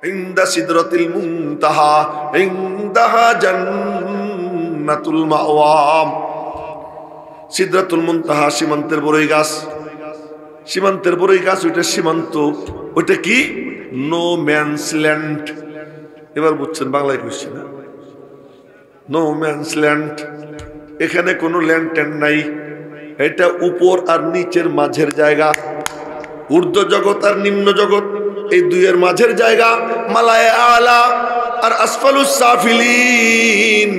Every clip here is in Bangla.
ইনদা সিদরাতিল মুনতাহা ইনদাহা জান্নাতুল মাওয়া। সিদরাতুল মুনতাহা সীমান্তের বড়ই গাছ, সীমান্তের বড়ই গাছ, ওইটা সীমান্ত, ওইটা কি? No man's land. এবার বুঝছেন বাংলায় কইছি না? নো ম্যানস ল্যান্ড, এখানে কোনো ল্যান্ড ট্যান্ড নাই। এটা উপর আর নিচের মাঝের জায়গা, ঊর্ধ্ব জগৎ আর নিম্ন জগৎ, এই দুইয়ের মাঝের জায়গা। মালায়ে আলা আর আসফালুস সাফিলিন,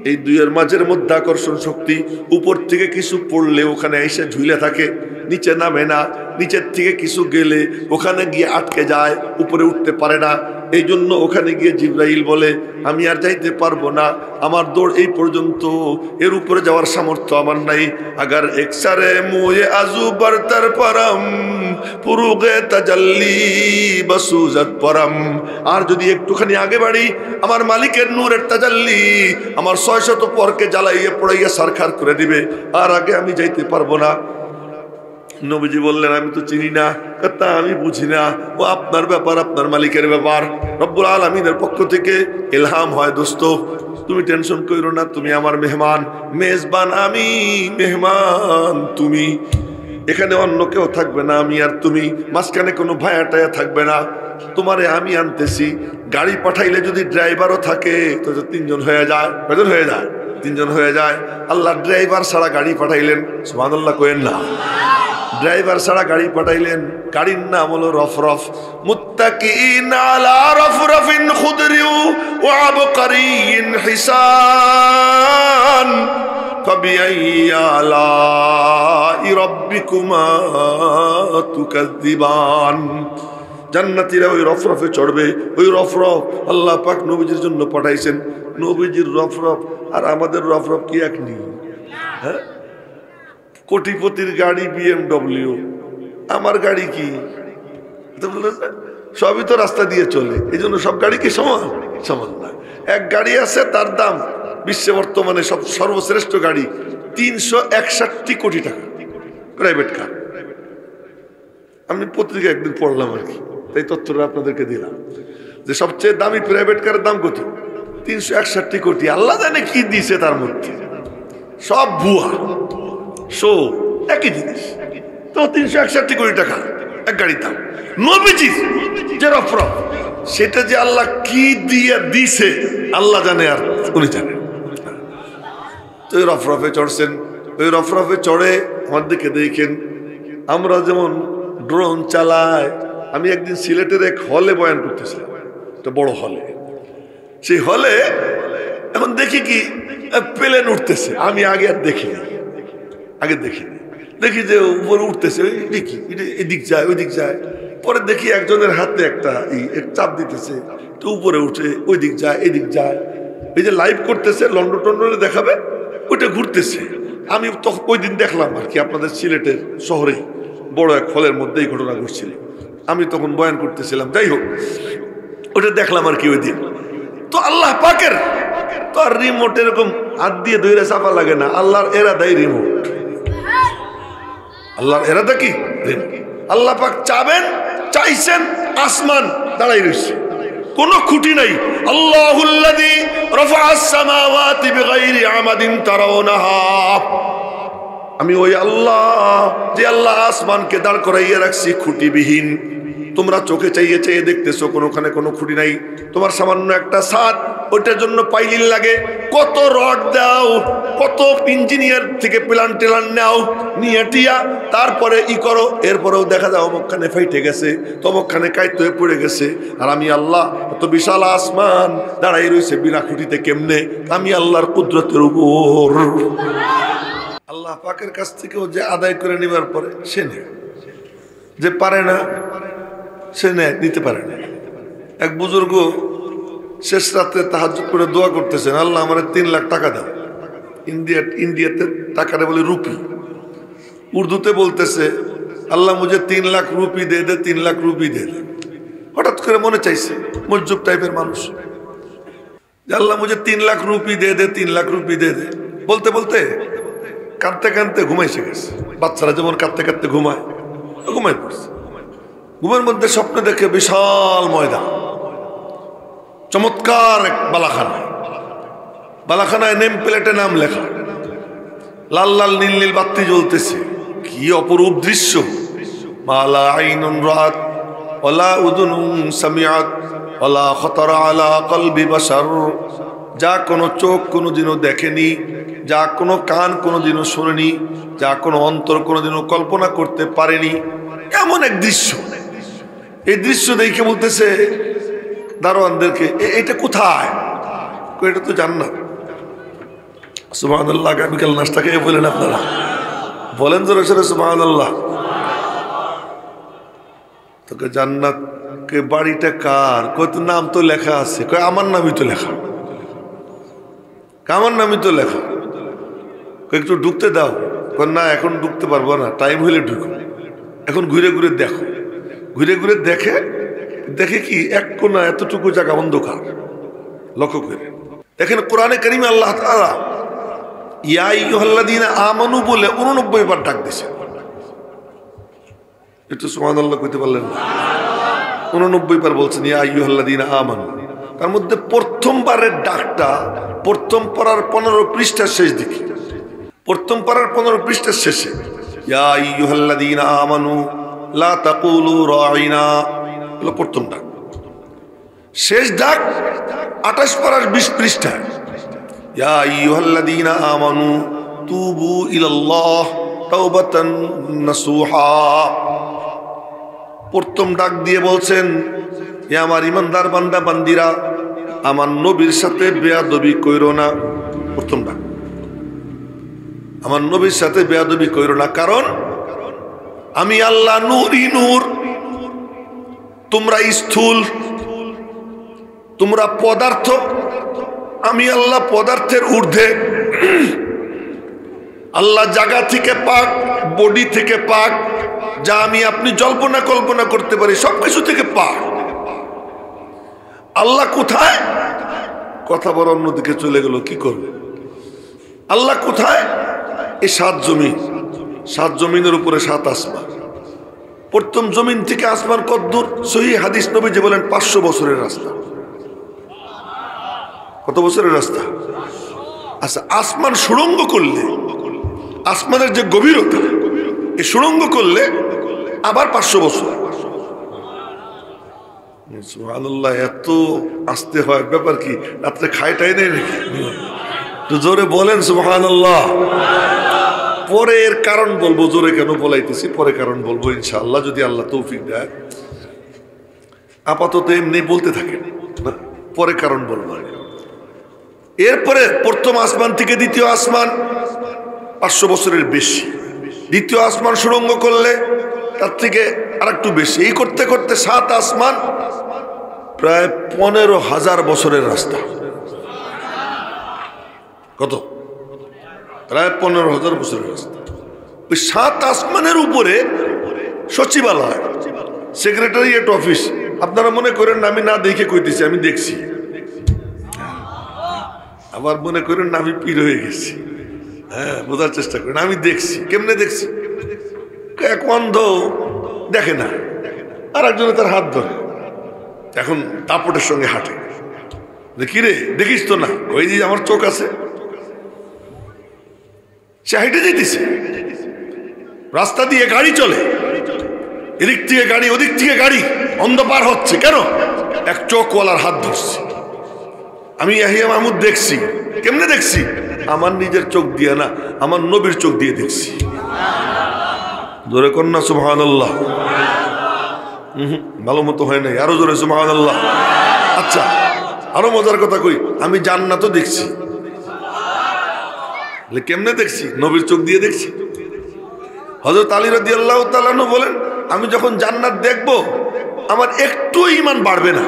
এই দুইয়ের মাঝের মধ্যে আকর্ষণ শক্তি। উপর থেকে কিছু পড়লে ওখানে এসে ঝুলে থাকে, নিচে নামে না। নিচের থেকে কিছু গেলে ওখানে গিয়ে আটকে যায়, উপরে উঠতে পারে না। এই জন্য ওখানে গিয়ে জিবরাইল বলে আমি আর যাইতে পারবো না, আমার দৌড় এই পর্যন্ত, এর উপরে যাওয়ার সামর্থ্য আমার নাই। আগার একসারে মুয়ে আজু বরতর পরম পুরুগে তাজাল্লি বসুজত পরম। আর যদি একটুখানি আগে বাড়ি, আমার মালিকের নূরের তাজাল্লি আমার 600 পরকে জ্বালাইয়া পড়াইয়া সারখার করে দিবে, আর আগে আমি যাইতে পারবো না। নবীজি বললেন আমি তো চিনি না, তা আমি বুঝি না, ও আপনার ব্যাপার, আপনার মালিকের ব্যাপার। রব্বুল আলামিনের পক্ষ থেকে ইলহাম হয়, দোস্ত তুমি টেনশন কইরো না, তুমি আমার মেহমান, মেজবান আমি, মেহমান তুমি। এখানে অন্য কেউ থাকবে না, আমি আর তুমি, মাঝখানে কোনো ভায়া টায়া থাকবে না। তোমারে আমি আনতেছি, গাড়ি পাঠাইলে যদি ড্রাইভারও থাকে তো 3 জন হয়ে যায়। কয়জন হয়ে যায়? 3 জন হয়ে যায়। আল্লাহ ড্রাইভার ছাড়া গাড়ি পাঠাইলেন, সুবহানাল্লাহ কইেন না। ড্রাইভার ছাড়া গাড়ি পাঠাইলেন, গাড়ির নাম হলো রফরফ। মুত্তাকিন আলা রফরফিন খুদরি ওয়া আবকারিন হিসান ফাবিআইয়ি আলাই রাব্বিকুমা তুকাযযিবান। জান্নাতীরা ওই রফরফে চড়বে। ওই রফরফ আল্লাহ পাক নবীজির জন্য পাঠাইছেন। নবীজির রফরফ আর আমাদের রফরফ কি এক নেই? হ্যাঁ, কোটিপতির গাড়ি BMW, আমার গাড়ি কি? সবই তো রাস্তা দিয়ে চলে, এই জন্য সব গাড়ি কি সমান? সমান না। এক গাড়ি আছে, তার দাম বিশ্বে বর্তমানে সর্বশ্রেষ্ঠ গাড়ি 361 কোটি টাকা, প্রাইভেট কার। আমি পত্রিকা একদিন পড়লাম আর কি, তাই তথ্যটা আপনাদেরকে দিলাম যে সবচেয়ে দামি প্রাইভেট কারের দাম কত? 361 কোটি। আল্লাহ জানে কি দিছে তার মধ্যে, সব ভুয়া, শো, একই জিনিস। তো 361 কোটি টাকা এক গাড়ির দাম। নবীজির যে রফরফ, সেটা যে আল্লাহ কি দিয়ে দিছে আল্লাহ জানে, আর উনি জানেন। তো ওই রফরফে চড়ছেন। ওই রফরফে চড়ে আমার দিকে দেখেন, আমরা যেমন ড্রোন চালাই। আমি একদিন সিলেটের এক হলে বয়ান করতেছিলাম, একটা বড় হলে। সেই হলে এখন দেখি কি প্লেন উঠতেছে। আমি আগে আর দেখিনি, দেখি যে উপরে উঠতেছে, দেখি এদিক যায় ওইদিক যায়। পরে দেখি একজনের হাতে একটা চাপ দিতেছে, তো উপরে উঠে ওই দিক যায় এদিক যায়। এই যে লাইভ করতেছে, লন্ডন টন্ডনে দেখাবে, ওইটা ঘুরতেছে। আমি তখন ওই দিন দেখলাম আর কি, আপনাদের সিলেটের শহরে বড় এক হলের মধ্যে এই ঘটনা ঘটছিল। আমি তখন বয়ান করতেছিলাম, যাই হোক ওটা দেখলাম আর কি ওই দিন। তো আল্লাহ পাকের তো আর রিমোট এরকম হাত দিয়ে ধরে চাপা লাগে না, আল্লাহর এরাদাই রিমোট। আল্লাহর এরাদা কি? আল্লাহ পাক চাবেন, চাইছেন, আসমান দাঁড়াই রয়েছে, কোনো খুঁটি নাই। আল্লাহুল্লাযী রাফা'আস সামাওয়াতি বিগাইরি আমাদিন তারাউনাহা। আমি ওই আল্লাহ, যে আল্লাহ আসমানকে দাঁড় করাইয়া রাখছি খুঁটিবিহীন। তোমরা চোখে চাইয়ে চাইয়ে দেখতেছো, কোনোখানে কোনো খুঁটি নাই। তোমার সামান্য একটা ছাদ, ওইটার জন্য পাইলিন লাগে, কত রড দাও, কত ইঞ্জিনিয়ার থেকে প্ল্যান টেলান নাও, নিয়ে টিয়া তারপরে করো। এরপরেও দেখা যায় অমুকখানে ফাইটে গেছে, তমুকখানে কাইত হয়ে পড়ে গেছে। আর আমি আল্লাহ এত বিশাল আসমান দাঁড়াই রয়েছে বিনা খুঁটিতে কেমনে? আমি আল্লাহর কুদরতের উপর। আল্লাহ পাকের কাছ থেকেও যে আদায় করে নেবার পরে সে নেয়, যে পারে না সে নেয়, নিতে পারে না। এক বুজুর্গ শেষ রাত্রে তাহাজ্জুদ করে দোয়া করতেছেন, আল্লাহ আমার 3 লাখ টাকা দাও। ইন্ডিয়াতে টাকাটা বলে রুপি, উর্দুতে বলতেছে আল্লাহ মুঝে 3 লাখ রুপি দে দে, 3 লাখ রুপি দে দে। হঠাৎ করে মনে চাইছে, মজ্জুব টাইপের মানুষ, আল্লাহ মুঝে 3 লাখ রুপি দে দে, 3 লাখ রুপি দে দে। বলতে বলতে কাঁদতে কাঁদতে ঘুমাইছে গেছে। বাচ্চারা যেমন কাঁদতে কাঁদতে ঘুমায়, ঘুমাই পড়ছে। ঘুমের মধ্যে স্বপ্ন দেখে বিশাল ময়দান, চমৎকার এক বালাখানা, বালাখানায় নেম প্লেটে নাম লেখা, লাল লাল নীল নীল বাতি জ্বলতেছে। কি অপরূপ দৃশ্য! মালা আইনুন রাত ওয়ালা উযুনুন সামিআত ওয়ালা খাতারা আলা কলবি বাশার, যা কোনো চোখ কোনোদিনও দেখেনি, যা কোনো কান কোনোদিনও শোনেনি, যা কোনো অন্তর কোনোদিনও কল্পনা করতে পারেনি, এমন এক দৃশ্য। এই দৃশ্য দেখে বলতেছে দারোয়ানদেরকে, এটা কোথায়? এটা তো জান্নাত। সুবহানাল্লাহ। আগামীকাল নাস্তা খেয়ে বলেন আপনারা, বলেন জোরে সোরে সুবহানাল্লাহ। তোকে জান্নাত কে বাড়িটা কার? কত নাম তো লেখা আছে। কয় আমার নামই তো লেখা, আমার নামই তো লেখা। একটু ঢুকতে দাও। না এখন ঢুকতে পারবো না, টাইম হইলে ঢুকো। এখন ঘুরে ঘুরে দেখো, ঘুরে ঘুরে দেখে দেখে কি এক কোনা এতটুকু জায়গা অন্ধকার। লক্ষ্য করে দেখেন কোরআনে কারিমে আল্লাহ তাআলা ইয়া আইয়ুহাল্লাযীনা আমানু বলে 89 বার ডাক দিয়েছে। একটু সুবহানাল্লাহ কইতে পারলেন না? 89 বার বলছেন ইয়া আইয়ুহাল্লাযীনা আমানু। তার মধ্যে প্রথমবারের ডাকটা প্রথম পারার 15 পৃষ্ঠার শেষ দিকে, প্রথম পারার 15 পৃষ্ঠার শেষে ইয়া আইয়ুহাল্লাযীনা আমানু লা তাকুলু রাঈনা হলো প্রথম ডাক। শেষ ডাক 28 পারার 20 পৃষ্ঠা ইয়া আইয়ুহাল্লাযীনা আমানু তুবু ইলাল্লাহ তাওবাতান নাসুহা। প্রথম ডাক দিয়ে বলছেন হে আমার ইমানদার বান্দা বান্দিরা, আমার নবীর সাথে বেয়াদবি কইরো না। প্রথম ডাক, আমার নবীর সাথে বেয়াদবি কইরো না, কারণ আমি আল্লাহ নূরই নূর, তোমরা স্থূল, তোমরা পদার্থ, আমি আল্লাহ পদার্থের ঊর্ধ্বে। আল্লাহ জায়গা থেকে পাক, বডি থেকে পাক, যা আমি আপনি জল্পনা কল্পনা করতে পারি সবকিছু থেকে পাক। আল্লাহ কোথায়? কথা বড় অন্যদিকে চলে গেল, কি করবে? আল্লাহ কোথায়? এই 7 জমিন, 7 জমিনের উপরে 7 আসমান। প্রথম জমিন থেকে আসমান কদ্দূর? সহিহ হাদিস নবীজি বলেন 500 বছরের রাস্তা। কত বছরের রাস্তা? আচ্ছা, আসমান সুড়ঙ্গ করলে, আসমানের যে গভীরতা, এই সুড়ঙ্গ করলে আবার 500 বছর। সুবহানাল্লাহ, এত আসতে হয়, ব্যাপার কি? রাত্রে খাইটাই নেই নাকি? তো জোরে বলেন সুবহানাল্লাহ। পরে এর কারণ বলবো, জোরে কেন বলাইতেছি পরে কারণ বলবো ইনশাআল্লাহ, যদি আল্লাহ তৌফিক দেয়। আপাতত এমনি বলতে থাকেন, পরে কারণ বলবো। এরপরে প্রথম আসমান থেকে দ্বিতীয় আসমান 500 বছরের বেশি। দ্বিতীয় আসমান সুড়ঙ্গ করলে তার থেকে আরেকটু বেশি। এই করতে করতে 7 আসমান, প্রায় 15,000 বছরের রাস্তা। কত? প্রায় 15,000 বছরের রাস্তা। ওই 7 আসমানের উপরে সচিবালয়, সেক্রেটারিয়েট অফিস। আপনারা মনে করেন আমি না দেখে কইতেছি, আমি দেখছি। আবার মনে করেন না আমি পীর হয়ে গেছি। হ্যাঁ, বোঝার চেষ্টা করেন, আমি দেখছি। কেমনে দেখছি? এক অন্ধ দেখে না, আর একজনে তার হাত ধরে, এখন দাপটের সঙ্গে হাঁটে। কি রে, দেখিস তো না? ওই যে আমার চোখ আছে। সে হেঁটে যেতেছে, রাস্তা দিয়ে গাড়ি চলে, এদিক থেকে গাড়ি ওদিক থেকে গাড়ি, অন্ধ পার হচ্ছে। কেন? এক চোখওয়ালার হাত ধরছে। আমি ইয়াহিয়া মাহমুদ দেখছি। কেমনে দেখছি? আমার নিজের চোখ দিয়ে না, আমার নবীর চোখ দিয়ে দেখছি। জোরে কন্যা সুবহানাল্লাহ। ভালো মতো হয় নাই, আরো জোরে সুবহানাল্লাহ। আচ্ছা, আরো মজার কথা কই, আমি জান্নাতও দেখছি। কেমনে দেখছি? নবীর চোখ দিয়ে দেখছি। হযরত আলী রাদিয়াল্লাহু তাআলা আনহু বলেন, আমি যখন জান্নাত দেখব আমার একটু ঈমান বাড়বে না।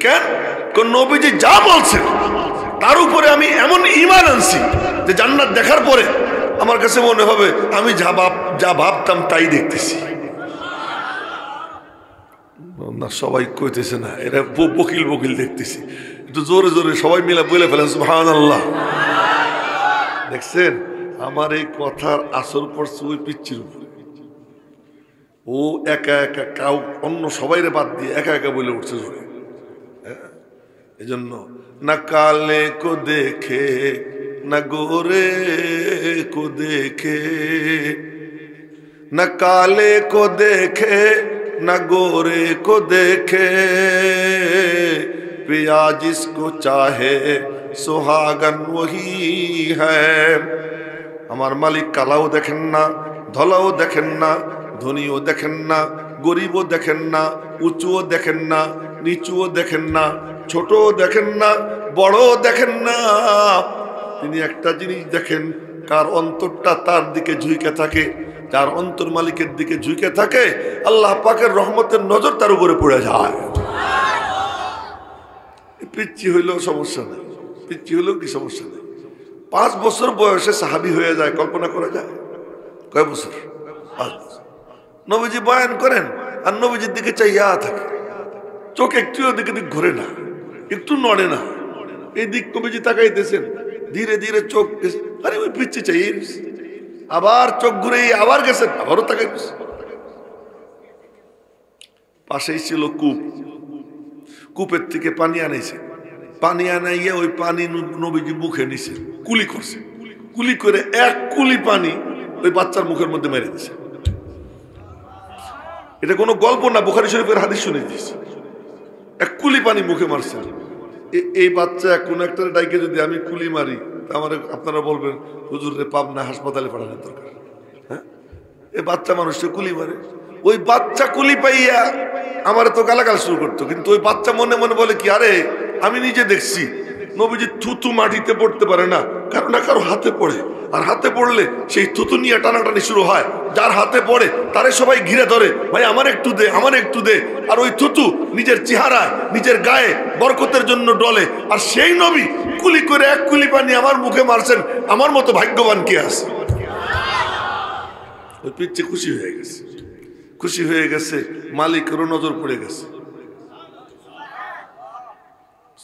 কেন? কোন নবীজি যা বলছেন তার উপরে আমি এমন ঈমান আনছি যে জান্নাত দেখার পরে আমার কাছে মনে হবে আমি যা ভাবতাম তাই দেখতেছি। না, সবাই কইতেছে না, এটা বকিল বকিল দেখতেছি। একটু জোরে জোরে সবাই মিলে বলে ফেলেন সুবহানাল্লাহ। দেখছেন, আমার এই কথার আসর পড়ছে ওই পিচ্চির উপরে। ও একা একা, কাউ অন্য সবাইরে বাদ দিয়ে একা একা বলে উঠছে জোরে। এজন্য না কালে কো দেখে না গোরে কো দেখে, না কালে কো দেখে না গোরে কো দেখে, पिया जिसको चाहे सुहागन वही है। আমার মালিক কালাও দেখেন না, ধলাও দেখেন না, ধনীও দেখেন না, গরিবও দেখেন না, উঁচুও দেখেন না, নিচুও দেখেন না, ছোটও দেখেন না, বড়ও দেখেন না। তিনি একটা জিনিস দেখেন, কার অন্তরটা তার দিকে ঝুঁকে থাকে, যার অন্তর মালিকের দিকে ঝুঁকে থাকে, আল্লাহ পাকের রহমতের নজর তার উপরে পড়ে যায়। পিচ্ছি হইলেও সমস্যা নেই, পিচ্ছি হইলেও কি সমস্যা নেই। 5 বছর বয়সে সাহাবী হয়ে যায়, কল্পনা করা যায়? কয় বছর? 5 বছর। নবীজি বয়ান করেন আর নবীজির দিকে চাইয়া থাকে, চোখ একটু ওদিকে দিক ঘুরে না, একটু নড়ে না, এই দিক নবীজি তাকাইতেছেন, ধীরে ধীরে চোখ, আরে ওই পিচ্ছি চাই, আবার চোখ ঘুরে আবার গেছেন, আবারও তাকাইতেছে। পাশেই ছিল কূপ, কূপের থেকে পানি আনাইছে, পানি আনাইয়া ওই পানি নবীজি মুখে নিছে, কুলি করছে, কুলি করে 1 কুলি পানি ওই বাচ্চার মুখের মধ্যে মেরে দিছে। এটা কোনো গল্প না, বুখারী শরীফের হাদিস শুনে দিয়েছে। 1 কুলি পানি মুখে মারছে। এই বাচ্চা কোন একটা ডাইকে যদি আমি কুলি মারি, আমার আপনারা বলবেন হুজুর রে পাবনা হাসপাতালে পাঠানোর দরকার। হ্যাঁ, এই বাচ্চা মানুষটা কুলি মারে। ওই বাচ্চা কুলি পাইয়া আমার তো গালাগাল শুরু করতো, কিন্তু ওই বাচ্চা মনে মনে বলে কি, আরে আমি নিজে দেখছি নবীজি থুতু মাটিতে পড়তে পারে না, কারো না কারো হাতে পড়ে, আর হাতে পড়লে সেই থুতু নিয়ে টানাটানি শুরু হয়। যার হাতে পড়ে তারে সবাই ঘিরে ধরে, ভাই আমার একটু দে, আমার একটু দে। আর ওই থুতু নিজের চেহারায়, নিজের গায়ে বরকতের জন্য ডলে। আর সেই নবী কুলি করে 1 কুলি পানি আমার মুখে মারছেন, আমার মতো ভাগ্যবান কে আছে? ওই পিচ্ছে খুশি হয়ে গেছে, খুশি হয়ে গেছে, মালিকেরও নজর পড়ে গেছে।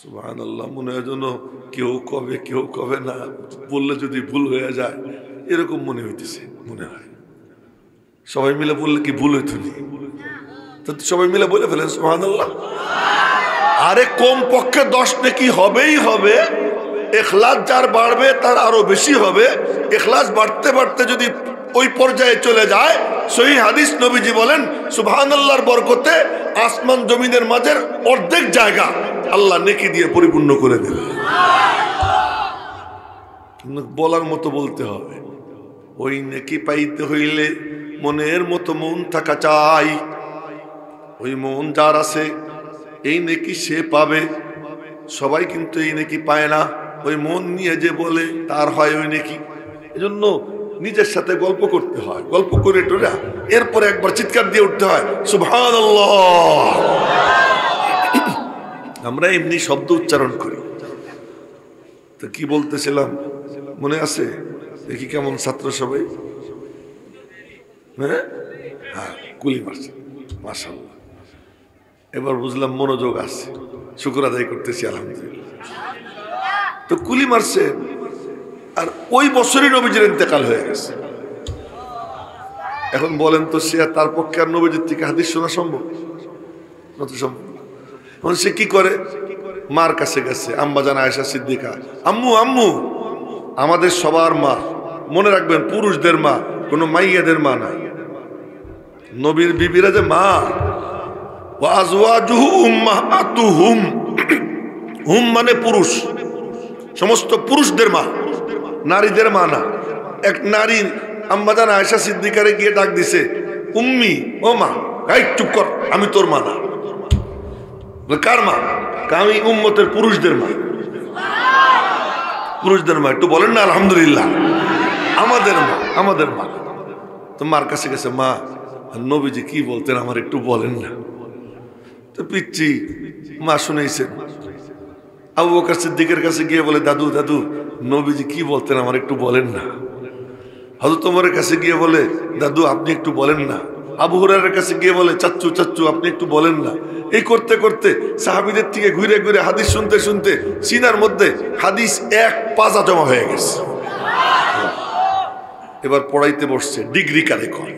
সুবহানাল্লাহ। মনে হয় যেন কেউ কবে কেউ কবে না, বললে যদি ভুল হয়ে যায়, এরকম মনে হইতেছে। মনে হয় সবাই মিলে বললে কি ভুল হইতো নি? তো সবাই মিলে বলে ফেলেন সুবহানাল্লাহ। আরে কম পক্ষে 10 নেকি হবেই হবে। ইখলাস যার বাড়বে তার আরো বেশি হবে। ইখলাস বাড়তে বাড়তে যদি ওই পর্যায়ে চলে যায়, সহিহ হাদিস, নবীজি বলেন সুবহানাল্লাহর বরকতে আসমান জমিনের মাঝের অর্ধেক জায়গা আল্লাহ নেকি দিয়ে পরিপূর্ণ করে দেবে। বলার মতো বলতে হবে। ওই নেকি পাইতে হইলে মনের মতো মন থাকা চাই। ওই মন যার আছে, এই নেকি সে পাবে। সবাই কিন্তু এই নেকি পায় না। ওই মন নিয়ে যে বলে তার হয় ওই নেকি। এজন্য নিজের সাথে গল্প করতে হয়, গল্প করে টোরা এরপরে একবার চিৎকার দিয়ে উঠতে হয় সুবহানাল্লাহ। আমরা এমনি শব্দ উচ্চারণ করি। তো কি বলতেছিলাম মনে আছে? দেখি কেমন ছাত্র সবাই। হ্যাঁ, কুলি মারছে, মাশাআল্লাহ। এবার বুঝলাম মনোযোগ আছে, শুকর আদায় করতেছি আলহামদুলিল্লাহ। তো কুলি মারছে, আর ওই বছরই নবীজির ইন্তেকাল হয়ে গেছে। এখন বলেন তো, সে তার পক্ষে আর নবীজির থেকে হাদিস শোনা সম্ভব? সম্ভব। এখন সে কি করে? মার কাছে গেছে, আম্মা জান আয়েশা সিদ্দিকা, আম্মু আম্মু, আমাদের সবার মা, মনে রাখবেন পুরুষদের মা, কোনো মাইয়াদের মা না। নবীর বিবিরা যে মা, ওয়া আজওয়াজুহু উম্মাহাতুহুম, হুম মানে পুরুষ, সমস্ত পুরুষদের মা, নারীদের মা না। এক নারী আম্মা জান আয়েশা সিদ্দিকারে গিয়ে ডাক দিছে, উম্মি, ও মা। এই চুপ কর, আমি তোর মা না। কার মা? আমি উম্মতের পুরুষদের মা। পুরুষদের মা, একটু বলেন না আলহামদুলিল্লাহ। আমাদের মা, আমাদের মা। তো মার কাছে গেছে, মা নবীজি কি বলতেন আমার একটু বলেন না। তো পিচ্ছি মা শুনেছেন। আবু বকর সিদ্দিকের কাছে গিয়ে বলে, দাদু দাদু, নবীজি কি বলতেন আমার একটু বলেন না। হযরত ওমরের কাছে গিয়ে বলে, দাদু আপনি একটু বলেন না। আবু হুরায়রার কাছে গিয়ে বলে, চাচ্চু চাচ্চু আপনি একটু বলেন না। এই করতে করতে সাহাবীদের থেকে ঘুরে ঘুরে হাদিস শুনতে শুনতে সিনার মধ্যে হাদিস 1 পাজা জমা হয়ে গেছে। এবার পড়াইতে বসছে, ডিগ্রি কারে কয়।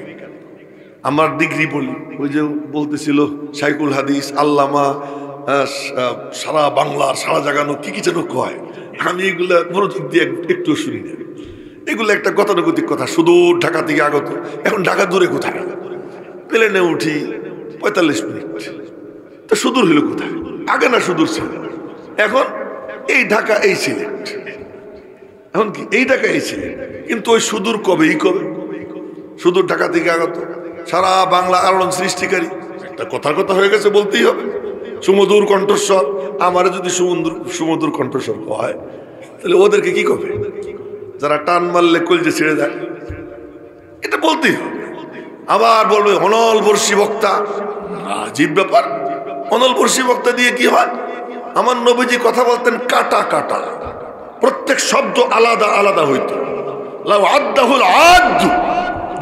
আমার ডিগ্রি বলি, ওই যে বলতেছিল শাইখুল হাদিস আল্লামা সারা বাংলার সারা জাগানো কি যেন কয়, আমি এগুলা মনোযোগ দিয়ে একটু শুনি না। এগুলো একটা গতানুগতিক কথা, সুদূর ঢাকা থেকে আগত। এখন ঢাকা দূরে কোথায়? প্লেনে উঠি 45 মিনিট, তো সুদূর হইল কোথায়? আগে না সুদূর ছিল, এখন এই ঢাকা এই সিলেট, এখন কি এই ঢাকা এই সিলেট, কিন্তু ওই সুদূর কবেই কবে? সুদূর ঢাকা থেকে আগত, সারা বাংলা আলোড়ন সৃষ্টিকারী একটা কথার কথা হয়ে গেছে, বলতেই হবে। সুমধুর কণ্ঠস্বর, আমার যদি সুমধুর কণ্ঠস্বর হয়, তাহলে ওদেরকে কি করবে? যারা টান মারলে কলজে ছেড়ে দেয়, এটা বলতেই হবে। আবার বলবে অনল বর্ষী বক্তা, আজীব ব্যাপার। অনল বর্ষী বক্তা দিয়ে কি হয়? আমার নবীজি কথা বলতেন কাটা কাটা, প্রত্যেক শব্দ আলাদা আলাদা হইতো।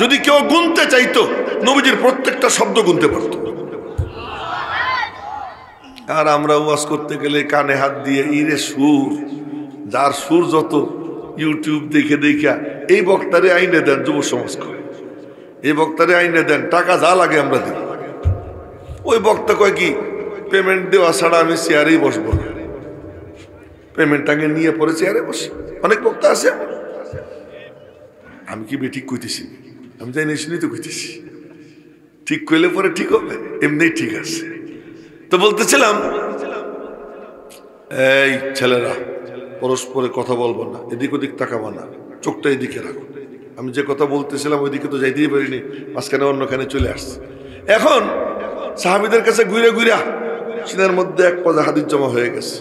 যদি কেউ গুনতে চাইতো, নবীজির প্রত্যেকটা শব্দ গুনতে পারত। আর আমরা ওয়াজ করতে গেলে কানে হাত দিয়ে ইরে সুর, যার সুর যত, ইউটিউব দেখে দেখা এই বক্তারে আইনে দেন, যুব সমাজ করে এই বক্তারে আইনে দেন, টাকা যা লাগে আমরা দিই। ওই বক্তা কয় কি, পেমেন্ট দেওয়া ছাড়া আমি চেয়ারেই বসবো না। পেমেন্ট আগে নিয়ে পরে চেয়ারে বসে। অনেক বক্তা আছে। আমি কি বেঠিক কইতেছি? আমি যাই না শুনি তো কইতেছি। ঠিক কইলে পরে ঠিক হবে, এমনি ঠিক আছে। তো বলতেছিলাম, এই ছেলেরা পরস্পরে কথা বলবো না, এদিক ওদিক তাকাবো না, চোখটা এদিকে রাখো। আমি যে কথা বলতেছিলাম ওইদিকে তো যাইতেই পারিনি, মাঝখানে অন্যখানে চলে আসছে। এখন সাহাবীদের কাছে ঘুরে ঘুরে সিনার মধ্যে এক পজা হাদিস জমা হয়ে গেছে।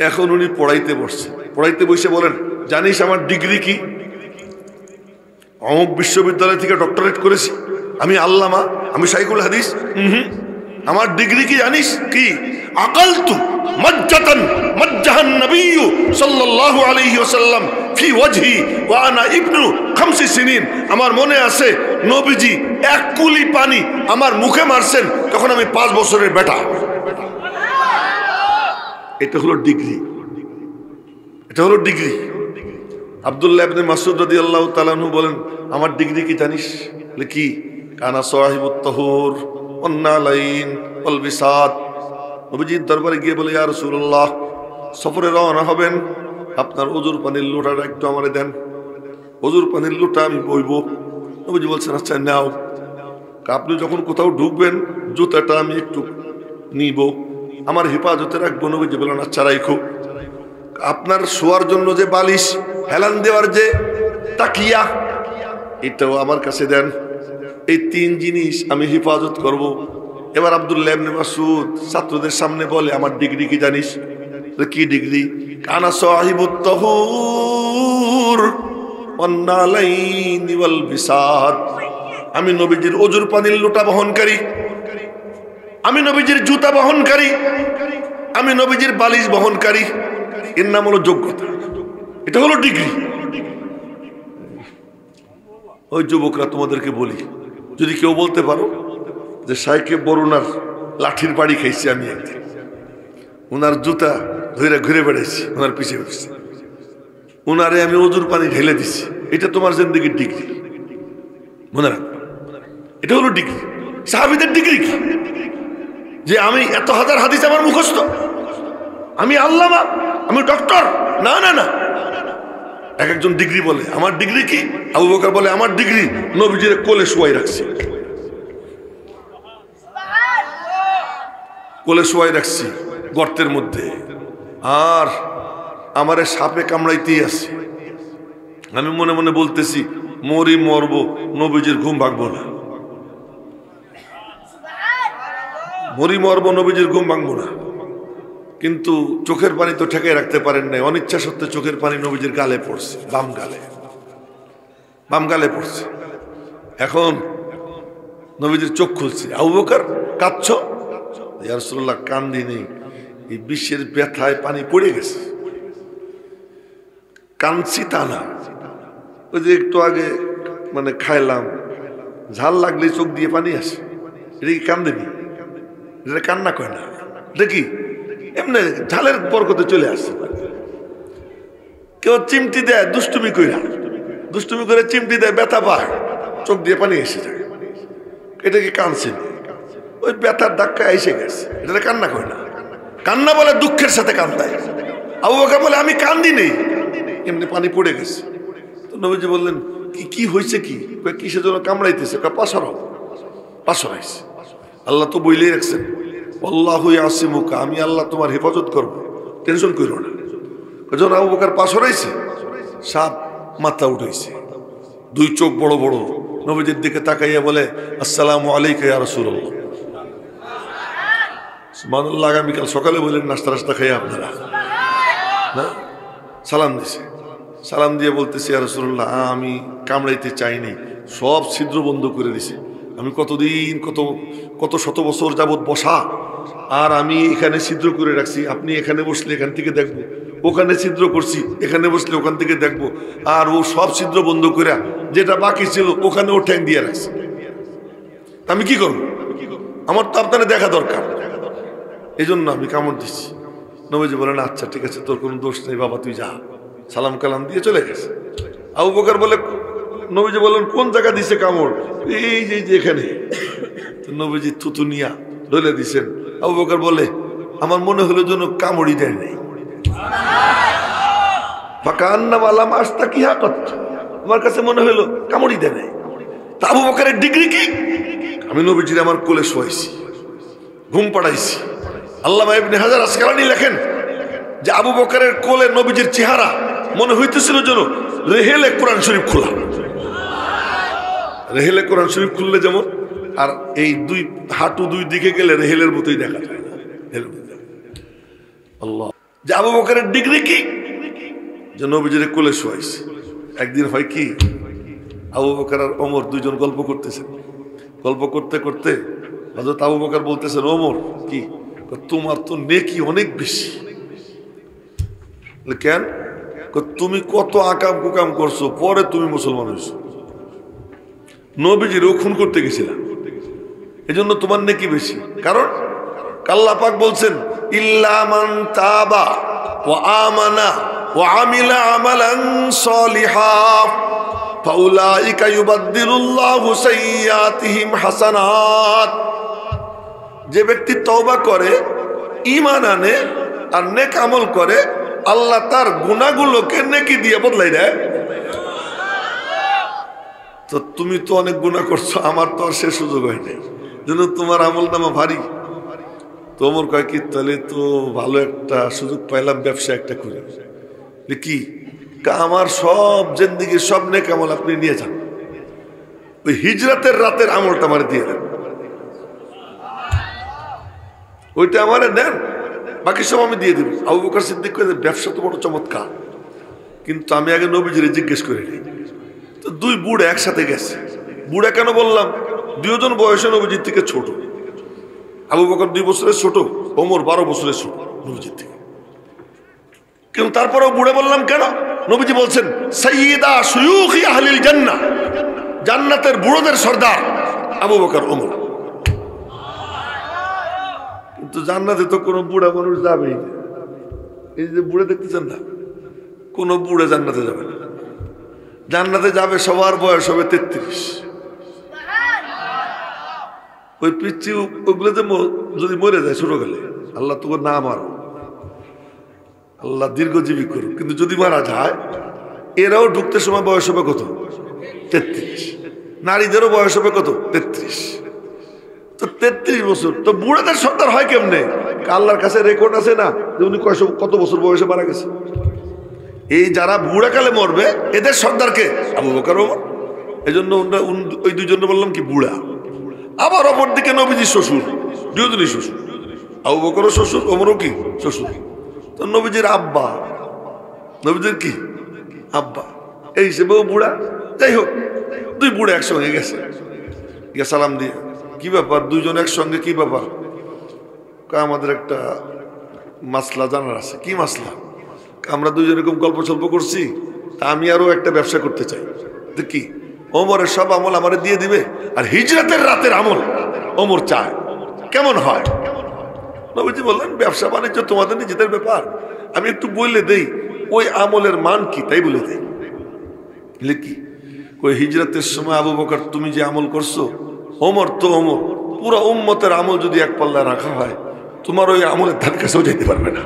এখন উনি পড়াইতে বসছে, পড়াইতে বসে বলেন, জানিস আমার ডিগ্রি কি? অমুক বিশ্ববিদ্যালয় থেকে ডক্টরেট করেছি, আমি আল্লামা, আমি শাইখুল হাদিস। আমার ডিগ্রি কি জানিস কি? আকালতু মাজ্জাতান মাজ্জাহান নবী সাল্লাল্লাহু আলাইহি ওয়াসাল্লাম ফি ওয়াজহি ওয়া আনা ইবনু 5 সিনিন। আমার মনে আছে নবীজি এক কুলি পানি আমার মুখে মারছেন, তখন আমি 5 বছরের বেটা। এটা হলো ডিগ্রি, এটা হলো ডিগ্রি। আব্দুল্লাহ ইবনে মাসউদ রাদিয়াল্লাহু তাআলা আনহু বলেন, আমার ডিগ্রি কি জানিস? বলে কি? কানা সাহিবুত তাহুর ওয়ান নালাইন ওয়াল বিসাদ। নবীজির দরবারে গিয়ে বলে, ইয়া রাসূলুল্লাহ, সফরে রওনা হবেন, আপনার ওযুর পানির লোটাটা একটু আমারে দেন। ওযুর পানির লোটা আমি বইবো। নবীজি বলছেন, আচ্ছা নাও। আপনি যখন কোথাও ঢুকবেন, জুতাটা আমি একটু নিব, আমার হেফাজতে রাখবো। নবীজি বলেন, আচ্ছা রাখো। আপনার শোয়ার জন্য যে বালিশ, হেলান দেওয়ার যে তাকিয়া, এটাও আমার কাছে দেন। এই 3 জিনিস আমি হেফাজত করব। এবার আব্দুল্লাহ ইবনে মাসউদ ছাত্রদের সামনে বলে, আমার ডিগ্রি কি জানিস? কি ডিগ্রি? কানা সাহিবুত তাহুর ওয়ান নালাইন ওয়াল বিসাদ। আমি নবীজির ওযুর পানির লোটা বহনকারী, আমি নবীজির জুতা বহনকারী, আমি নবীজির বালিশ বহনকারী। এর নাম হলো যোগ্যতা, এটা হলো ডিগ্রি। ওই যুবকরা, তোমাদেরকে বলি, যদি কেউ বলতে পারো যে শাইখে বরুণার লাঠির বাড়ি খাইছি আমি একদিন, ওনার জুতা ধরে ঘুরে বেড়াইছি, ওনার পিছিয়ে বেড়েছি, ওনারে আমি ওযুর পানি ঢেলে দিছি, এটা তোমার জিন্দেগির ডিগ্রি। মনে রাখবো, এটা হলো ডিগ্রি। সাহাবীদের ডিগ্রি কি? যে আমি এত হাজার হাদিস আমার মুখস্থ, আমি আল্লামা, আমি ডক্টর। না না না, এক একজন ডিগ্রি বলে। আমার ডিগ্রি কি? আবু বকর বলে, আমার ডিগ্রি নবীজির কোলে শুয়াই রাখছি, কোলে শুয়াই রাখছি গর্তের মধ্যে, আর আমারে সাপে কামড়াইতেই আছে। আমি মনে মনে বলতেছি, মরি মরবো, নবীজির ঘুম ভাঙবো না, মরি মরবো, নবীজির ঘুম ভাঙবো না। কিন্তু চোখের পানি তো ঠেকাই রাখতে পারেন নাই, অনিচ্ছা সত্ত্বে চোখের পানি নবীজির গালে পড়ছে, বাম গালে, বাম গালে পড়ছে। এখন নবীজির চোখ খুলছে। আবু বকর, কাঁদছ? ইয়া রাসূলুল্লাহ, কান্দি নেই, এই বিশ্বের ব্যথায় পানি পড়ে গেছে। কাঁদছি তা না, ওই যে একটু আগে মানে খাইলাম, ঝাল লাগলে চোখ দিয়ে পানি আসে, এটা কি কান্দেনি? এটা কান্না কয় না, এটা কি এমনি ঝালের বরকতে চলে আসছে। কেউ চিমটি দেয় দুষ্টুমি কইরা, দুষ্টুমি করে চিমটি দেয়, ব্যথা পায়, চোখ দিয়ে পানি এসে যায়, এটা কি কাঁদছে? ওই ব্যথার ধাক্কা এসে গেছে, এটা কান্না করে না। কান্না বলে দুঃখের সাথে কান্দায়। আবু বকর বলে আমি কান্দি নেই, এমনি পানি পড়ে গেছে। তো নবীজি বললেন কি হয়েছে, কি কিসের জন্য কামড়াইতেছে? পাশরাইছে। আল্লাহ তো বইলেই রাখছেন আল্লাহু ইয়াসিমুকা, আমি আল্লাহ তোমার হেফাজত করবো, টেনশন করো না। যখন আবু বকর পাশরাইছে, সাপ মাথা উঠেছে, দুই চোখ বড় বড়, নবীজির দিকে তাকাইয়া বলে আসসালামু আলাইকা ইয়া রাসূলুল্লাহ। সুবহানাল্লাহ। আগামীকাল সকালে বললেন নাস্তা খাইয়া আপনারা না, সালাম দিছে। সালাম দিয়ে বলতেছি ইয়া রাসূলুল্লাহ, আমি কামড়াইতে চাইনি, সব ছিদ্র বন্ধ করে দিছে। আমি কতদিন কত শত বছর যাবৎ বসা, আর আমি এখানে ছিদ্র করে রাখছি। আপনি এখানে বসলে এখান থেকে দেখবো, ওখানে ছিদ্র করছি, এখানে বসলে ওখান থেকে দেখবো। আর ও সব ছিদ্র বন্ধ করে যেটা বাকি ছিল ওখানে ও ঠ্যাং দিয়ে রাখছে। আমি কি করবো? আমার তো আপনারা দেখা দরকার, এই জন্য আমি কামড় দিচ্ছি। নবীজি বলেন আচ্ছা ঠিক আছে, তোর কোনো দোষ নেই বাবা, তুই যা। সালাম কালাম দিয়ে চলে গেছে। আবু বকর বলে, নবীজি বলেন কোন জায়গা দিছে কামড়? এই যে এখানে। তো নবীজি থুতু নিয়া ঢলে দিছেন। আবু বকর বলে আমার মনে হলো যেন কামড়ই দেয় নাই, আমার কাছে মনে হলো কামড়ই দেয় নাই। তা আবু বকরের ডিগ্রি কি? আমি নবীজির আমার কোলে শোয়াইছি, ঘুম পাড়াইছি। আল্লামা ইবনে হাজার আসকালানী লেখেন যে আবু বকরের কোলে নবীজির চেহারা মনে হইতেছিল যেন রেহেলে কোরআন শরীফ খোলা। রেহেলে কোরআন শরীফ খুললে যেমন, আর এই দুই হাঁটু দুই দিকে গেলে রেহেলের মতোই দেখা যায় না। আল্লাহ, যে আবু বকরের ডিগ্রি কি? যে নবীজির কোলে শোয়াইছে। একদিন হয় কি, আবু বকর আর ওমর দুইজন গল্প করতেছেন। গল্প করতে করতে হযরত আবু বকর বলতেছেন, ওমর কি তোমার তো নেকি অনেক বেশি। কেন? তুমি কত আকাম কুকাম করছো, পরে তুমি মুসলমান হয়েছো। নবীজিরও খুন করতে গেছিলাম, এই জন্য তোমার নেকি বেশি। কারণ আল্লাহ পাক বলছেন ইল্লা মান তাবা ওয়া আমানা ওয়া আমিলা আমালান সলিহা ফাউলাইকা ইউবাদদিলুল্লাহু সাইয়্যাতিহিম হাসানাত। যে ব্যক্তি তওবা করে, ঈমান আনে আর নেক আমল করে, আল্লাহ তার গুনাহগুলোকে নেকি দিয়ে বদলাই দেয়। তো তুমি তো অনেক গুনাহ করছো, আমার তো আর সে সুযোগ হয় নাই, যেন তোমার আমল নামা ভারী। তোমার কয় কি, তাহলে তো ভালো একটা সুযোগ পাইলাম, ব্যবসা একটা করে। কি? আমার সব জিন্দেগির সব নেক আমল আপনি নিয়ে যান, ওই হিজরতের রাতের আমলটা আমার দিয়ে দেন, ওইটা আমার নেন, বাকি সব আমি দিয়ে দিব। আবু বকর সিদ্দিক কয় ব্যবসা তো বড় চমৎকার, কিন্তু আমি আগে নবীজিরে জিজ্ঞেস করে নিই। তো দুই বুড়া একসাথে গেছে। বুড়া কেন বললাম? দুজন বয়সে নবীজির থেকে ছোট। আবু বকর 2 বছরের ছোট, ওমর 12 বছরের ছোট নবীজির থেকে। কিন্তু তারপরেও বুড়া বললাম কেন? নবীজি বলছেন সাইয়্যিদা শুয়ুখি আহলিল জান্নাহ, জান্নাতের বুড়োদের সর্দার আবু বকর ওমর। কিন্তু জান্নাতে তো কোনো বুড়া মানুষ যাবেই না। এই যে বুড়া দেখতেছেন না, কোনো বুড়া জান্নাতে যাবে না। জান্নাতে যাবে সবার বয়স হবে 33। ওই পিচ্ছি ওগুলোতে যদি মরে যায় ছোট গেলে, আল্লাহ তোকে না মারো, আল্লাহ দীর্ঘজীবী করুক, কিন্তু যদি মারা যায় এরাও ঢুকতে সময় বয়স হবে কত? 33। নারীদেরও বয়স হবে কত? 33। তো 33 বছর তো বুড়াদের সর্দার হয় কেমনে? আল্লাহর কাছে রেকর্ড আছে না যে উনি কত বছর বয়সে মারা গেছে। এই যারা বুড়াকালে মরবে এদের সর্দারকে আবু বকর ওমর। এই জন্য ওই দুইজন বললাম কি বুড়া। আবার অপর দিকে নবীজির শ্বশুর, দুজনই শ্বশুর, আবু বকরও শ্বশুর, ওমরও কি শ্বশুর। তো নবীজির আব্বা, নবীজির কি আব্বা, এই হিসেবেও বুড়া। যাই হোক, দুই বুড়া একসঙ্গে গেছে, গিয়ে সালাম দিয়ে কি ব্যাপার দুইজন একসঙ্গে, কি ব্যাপার? আমাদের একটা মাসলা জানার আছে। কি মাসলা? আমরা দুইজন এরকম গল্প সল্প করছি, তা আমি আরো একটা ব্যবসা করতে চাই। কি? ওমরের সব আমল আমারে দিয়ে দিবে, আর হিজরতের রাতের আমল ওমর চায়, কেমন হয়? নবীজি বললেন ব্যবসা বাণিজ্য তোমাদের নিজেদের ব্যাপার, আমি একটু বললে দেই ওই আমলের মান কি, তাই বলে দেই। কি ওই হিজরতের সময় আবু বকর তুমি যে আমল করছো, ওমর তো ওমর, পুরো উম্মতের আমল যদি এক পাল্লা রাখা হয় তোমার ওই আমলের ধার কাছেও যেতে পারবে না।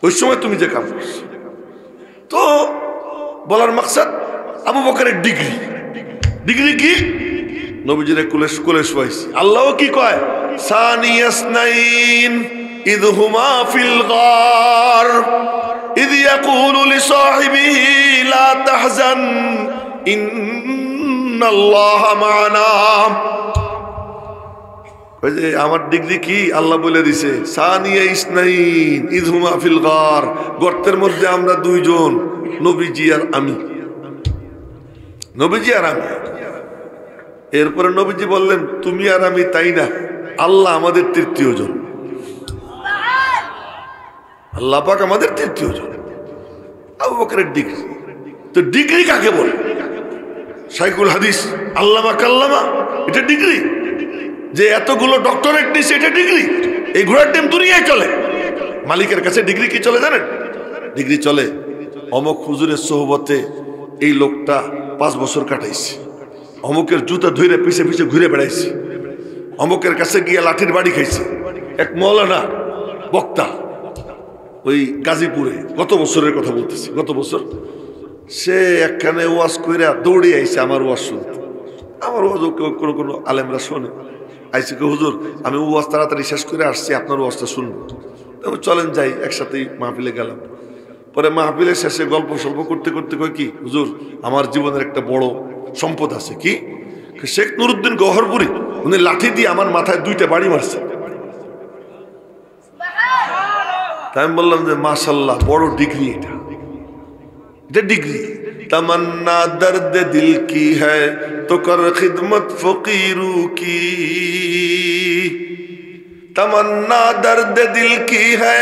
ওই সময় তুমি যে কাম করছো। তো বলার মাকসাদ আবু বকরের ডিগ্রি, ডিগ্রি কি? নবীজির কোলে শোয়াইছি। আল্লাহও কি কয়? সানিয়াসনাইন ইদ হুমা ফিল গার ইদ ইয়াকুলু লিসাহিবিহি লা তাহজান ইন্নাল্লাহা মা'ানা। ওই যে আমার ডিগ্রি কি আল্লাহ বলে দিছে, সানিয়া ইসনাইন ইদ হুমা ফিল গার, গর্তের মধ্যে আমরা দুইজন, নবীজি আর আমি, নবীজি আর আমি। এরপরে নবীজি বললেন তুমি আর আমি তাই না, আল্লাহ আমাদের তৃতীয় জন, আল্লাহ পাক আমাদের তৃতীয় জন। আবু বকরের ডিগ্রি। তো ডিগ্রি কাকে বলে? শাইখুল হাদিস আল্লামা কাল্লামা, এটা ডিগ্রি। যে এতগুলো ডক্টরেট নিছে, এটা ডিগ্রি। এই ঘোড়ার ডিম দুনিয়ায় চলে। মালিকের কাছে ডিগ্রি কি চলে জানেন? ডিগ্রি চলে অমুক হুজুরের সোহবতে এই লোকটা 5 বছর কাটাইছে, অমুকের জুতা ধরে পিছে পিছে ঘুরে বেড়াইছে, অমুকের কাছে গিয়ে লাঠির বাড়ি খাইছে। এক মৌলানা বক্তা ওই গাজীপুরে, গত বছরের কথা বলতেছি, গত বছর সে একখানে ওয়াজ কইরা দৌড়ে আইছে আমার ওয়াজ শুনতে। আমার ওয়াজ কোনো কোনো আলেমরা শোনে, আইসি কে হুজুর আমি ওয়াজ তাড়াতাড়ি শেষ করে আসছি, আপনার ওয়াজটা শুনবো। চলেন যাই, একসাথেই মাহফিলে গেলাম। পরে মাহফিলের শেষে গল্প সল্প করতে করতে কয় কি হুজুর আমার জীবনের একটা বড় সম্পদ আছে। কি? শেখ নুরুদ্দিন গহরপুরি, উনি লাঠি দিয়ে আমার মাথায় 2টা বাড়ি মারছে। তাই আমি বললাম যে মাশাল্লাহ, বড় ডিগ্রি এটা, এটা ডিগ্রি। तमन्ना दर्द दिल की है तो कर खिदमत फकीरों की, तमन्ना दर्द दिल की है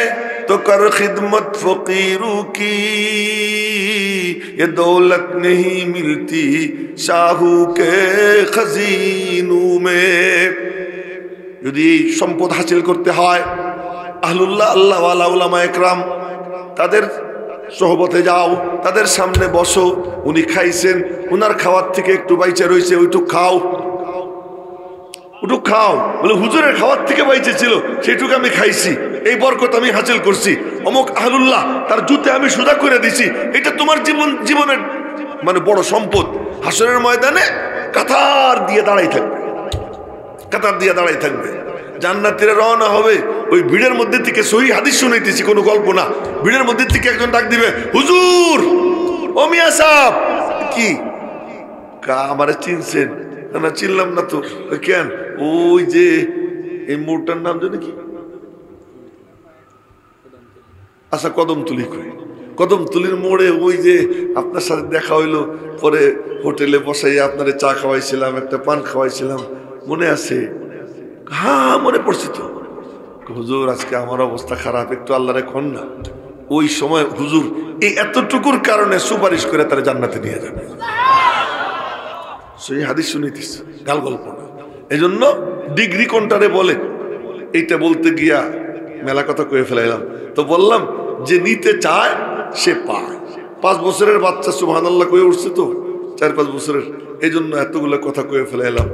तो कर खिदमत फकीरों की, ये दौलत नहीं मिलती शाहू के खजीनों में। যদি সম্পদ হাসিল করতে হয় আহলুল্লাহ আল্লাহ ওয়ালা উলামা একরাম তাদের সোহবতে যাও, তাদের সামনে বসো। উনি খাইছেন, উনার খাওয়ার থেকে একটু বাইচে রয়েছে, ওইটুক খাও, ওটুক খাও। বলে হুজুরের খাওয়ার থেকে বাইচে ছিল, সেইটুকু আমি খাইছি, এই বরকত আমি হাসিল করছি। অমুক আহলুল্লাহ তার জুতে আমি সুদা করে দিছি। এটা তোমার জীবনের মানে বড় সম্পদ। হাসরের ময়দানে কাতার দিয়ে দাঁড়াই থাকবে, কাতার দিয়ে দাঁড়াই থাকবে। জান্নাতীরা রওনা হবে, ওই ভিড়ের মধ্যে থেকে সহি হাদিস শুনাইতেছি, কোনো গল্প না। ভিড়ের মধ্যে থেকে একজন ডাক দিবে, হুজুর ও মিয়া সাহেব। কি আমারে চিনছেন? না চিনলাম না তো। কেন? ওই যে এই মোড়টার নাম জানি কি, আচ্ছা কদমতলি। কদমতলির মোড়ে ওই যে আপনার সাথে দেখা হইলো, পরে হোটেলে বসাই আপনারে চা খাওয়াইছিলাম, একটা পান খাওয়াইছিলাম, মনে আছে? হ্যাঁ মনে পড়ছি তো। হুজুর আজকে আমার অবস্থা খারাপ, একটু আল্লাহরে খন না। ওই সময় হুজুর এই এতটুকুর কারণে সুপারিশ করে তারা জান্নাতে নিয়ে যাবে। সেই হাদিস শুনিতিস, গাল গল্প না। এই জন্য ডিগ্রি কোনটারে বলে এইটা বলতে গিয়া মেলা কথা কয়ে ফেলাইলাম। তো বললাম যে নিতে চায় সে পায়। 5 বছরের বাচ্চা সুবহানাল্লাহ কয়ে উঠছে তো, 4-5 বছরের, এই জন্য এতগুলো কথা কয়ে ফেলাইলাম।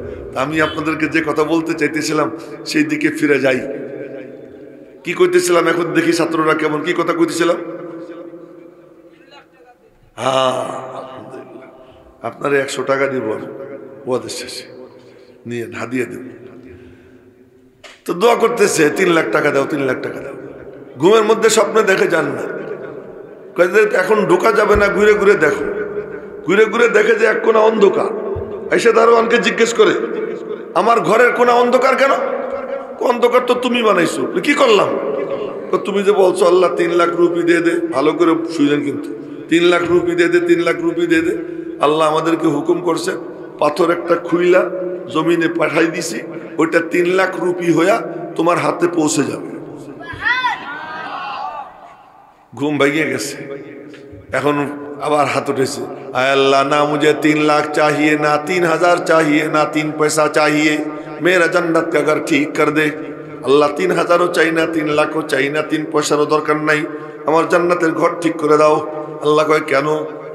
আমি আপনাদেরকে যে কথা বলতে চাইতেছিলাম সেই দিকে ফিরে যাই। কি কইতেছিলাম এখন দেখি ছাত্ররা কেমন, কি কথা কইতেছিলাম? হ্যাঁ আলহামদুলিল্লাহ, আপনারা 100 টাকা দিব ওদের শেষে নিয়ে হাদিয়ে দেব। তো দোয়া করতেছে 3 লাখ টাকা দাও, 3 লাখ টাকা দাও। ঘুমের মধ্যে স্বপ্নে দেখে যান না, এখন ঢোকা যাবে না, ঘুরে ঘুরে দেখো। ঘুরে ঘুরে দেখে যে এক কোণা অন্ধকার। এসে দারোয়ানকে জিজ্ঞেস করে আমার ঘরের কোণা অন্ধকার কেন? অন্ধকার তো তুমি বানাইছো। কি করলাম? তুমি যে বলছো আল্লাহ 3 লাখ রুপি দিয়ে দে, ভালো করে শুনলেন কিন্তু, 3 লাখ রুপি দিয়ে দে, 3 লাখ রুপি দিয়ে দে। আল্লাহ আমাদেরকে হুকুম করছে, পাথর একটা খুইলা জমিনে পাঠাই দিছি, ওইটা 3 লাখ রুপি হইয়া তোমার হাতে পৌঁছে যাবে। ঘুম ভেঙে গেছে, এখন আবার হাত উঠেছে, আয় আল্লাহ না মুझे 3 लाख चाहिए, ना 3000 चाहिए, ना 3 पैसा चाहिए, मेरा जन्नत का घर ठीक कर दे। আল্লাহ 3000ও চাই না, 3 লাখও চাই না, 3 পয়সারও দরকার নাই, আমার জান্নাতের ঘর ঠিক করে দাও। আল্লাহ কয় কেন?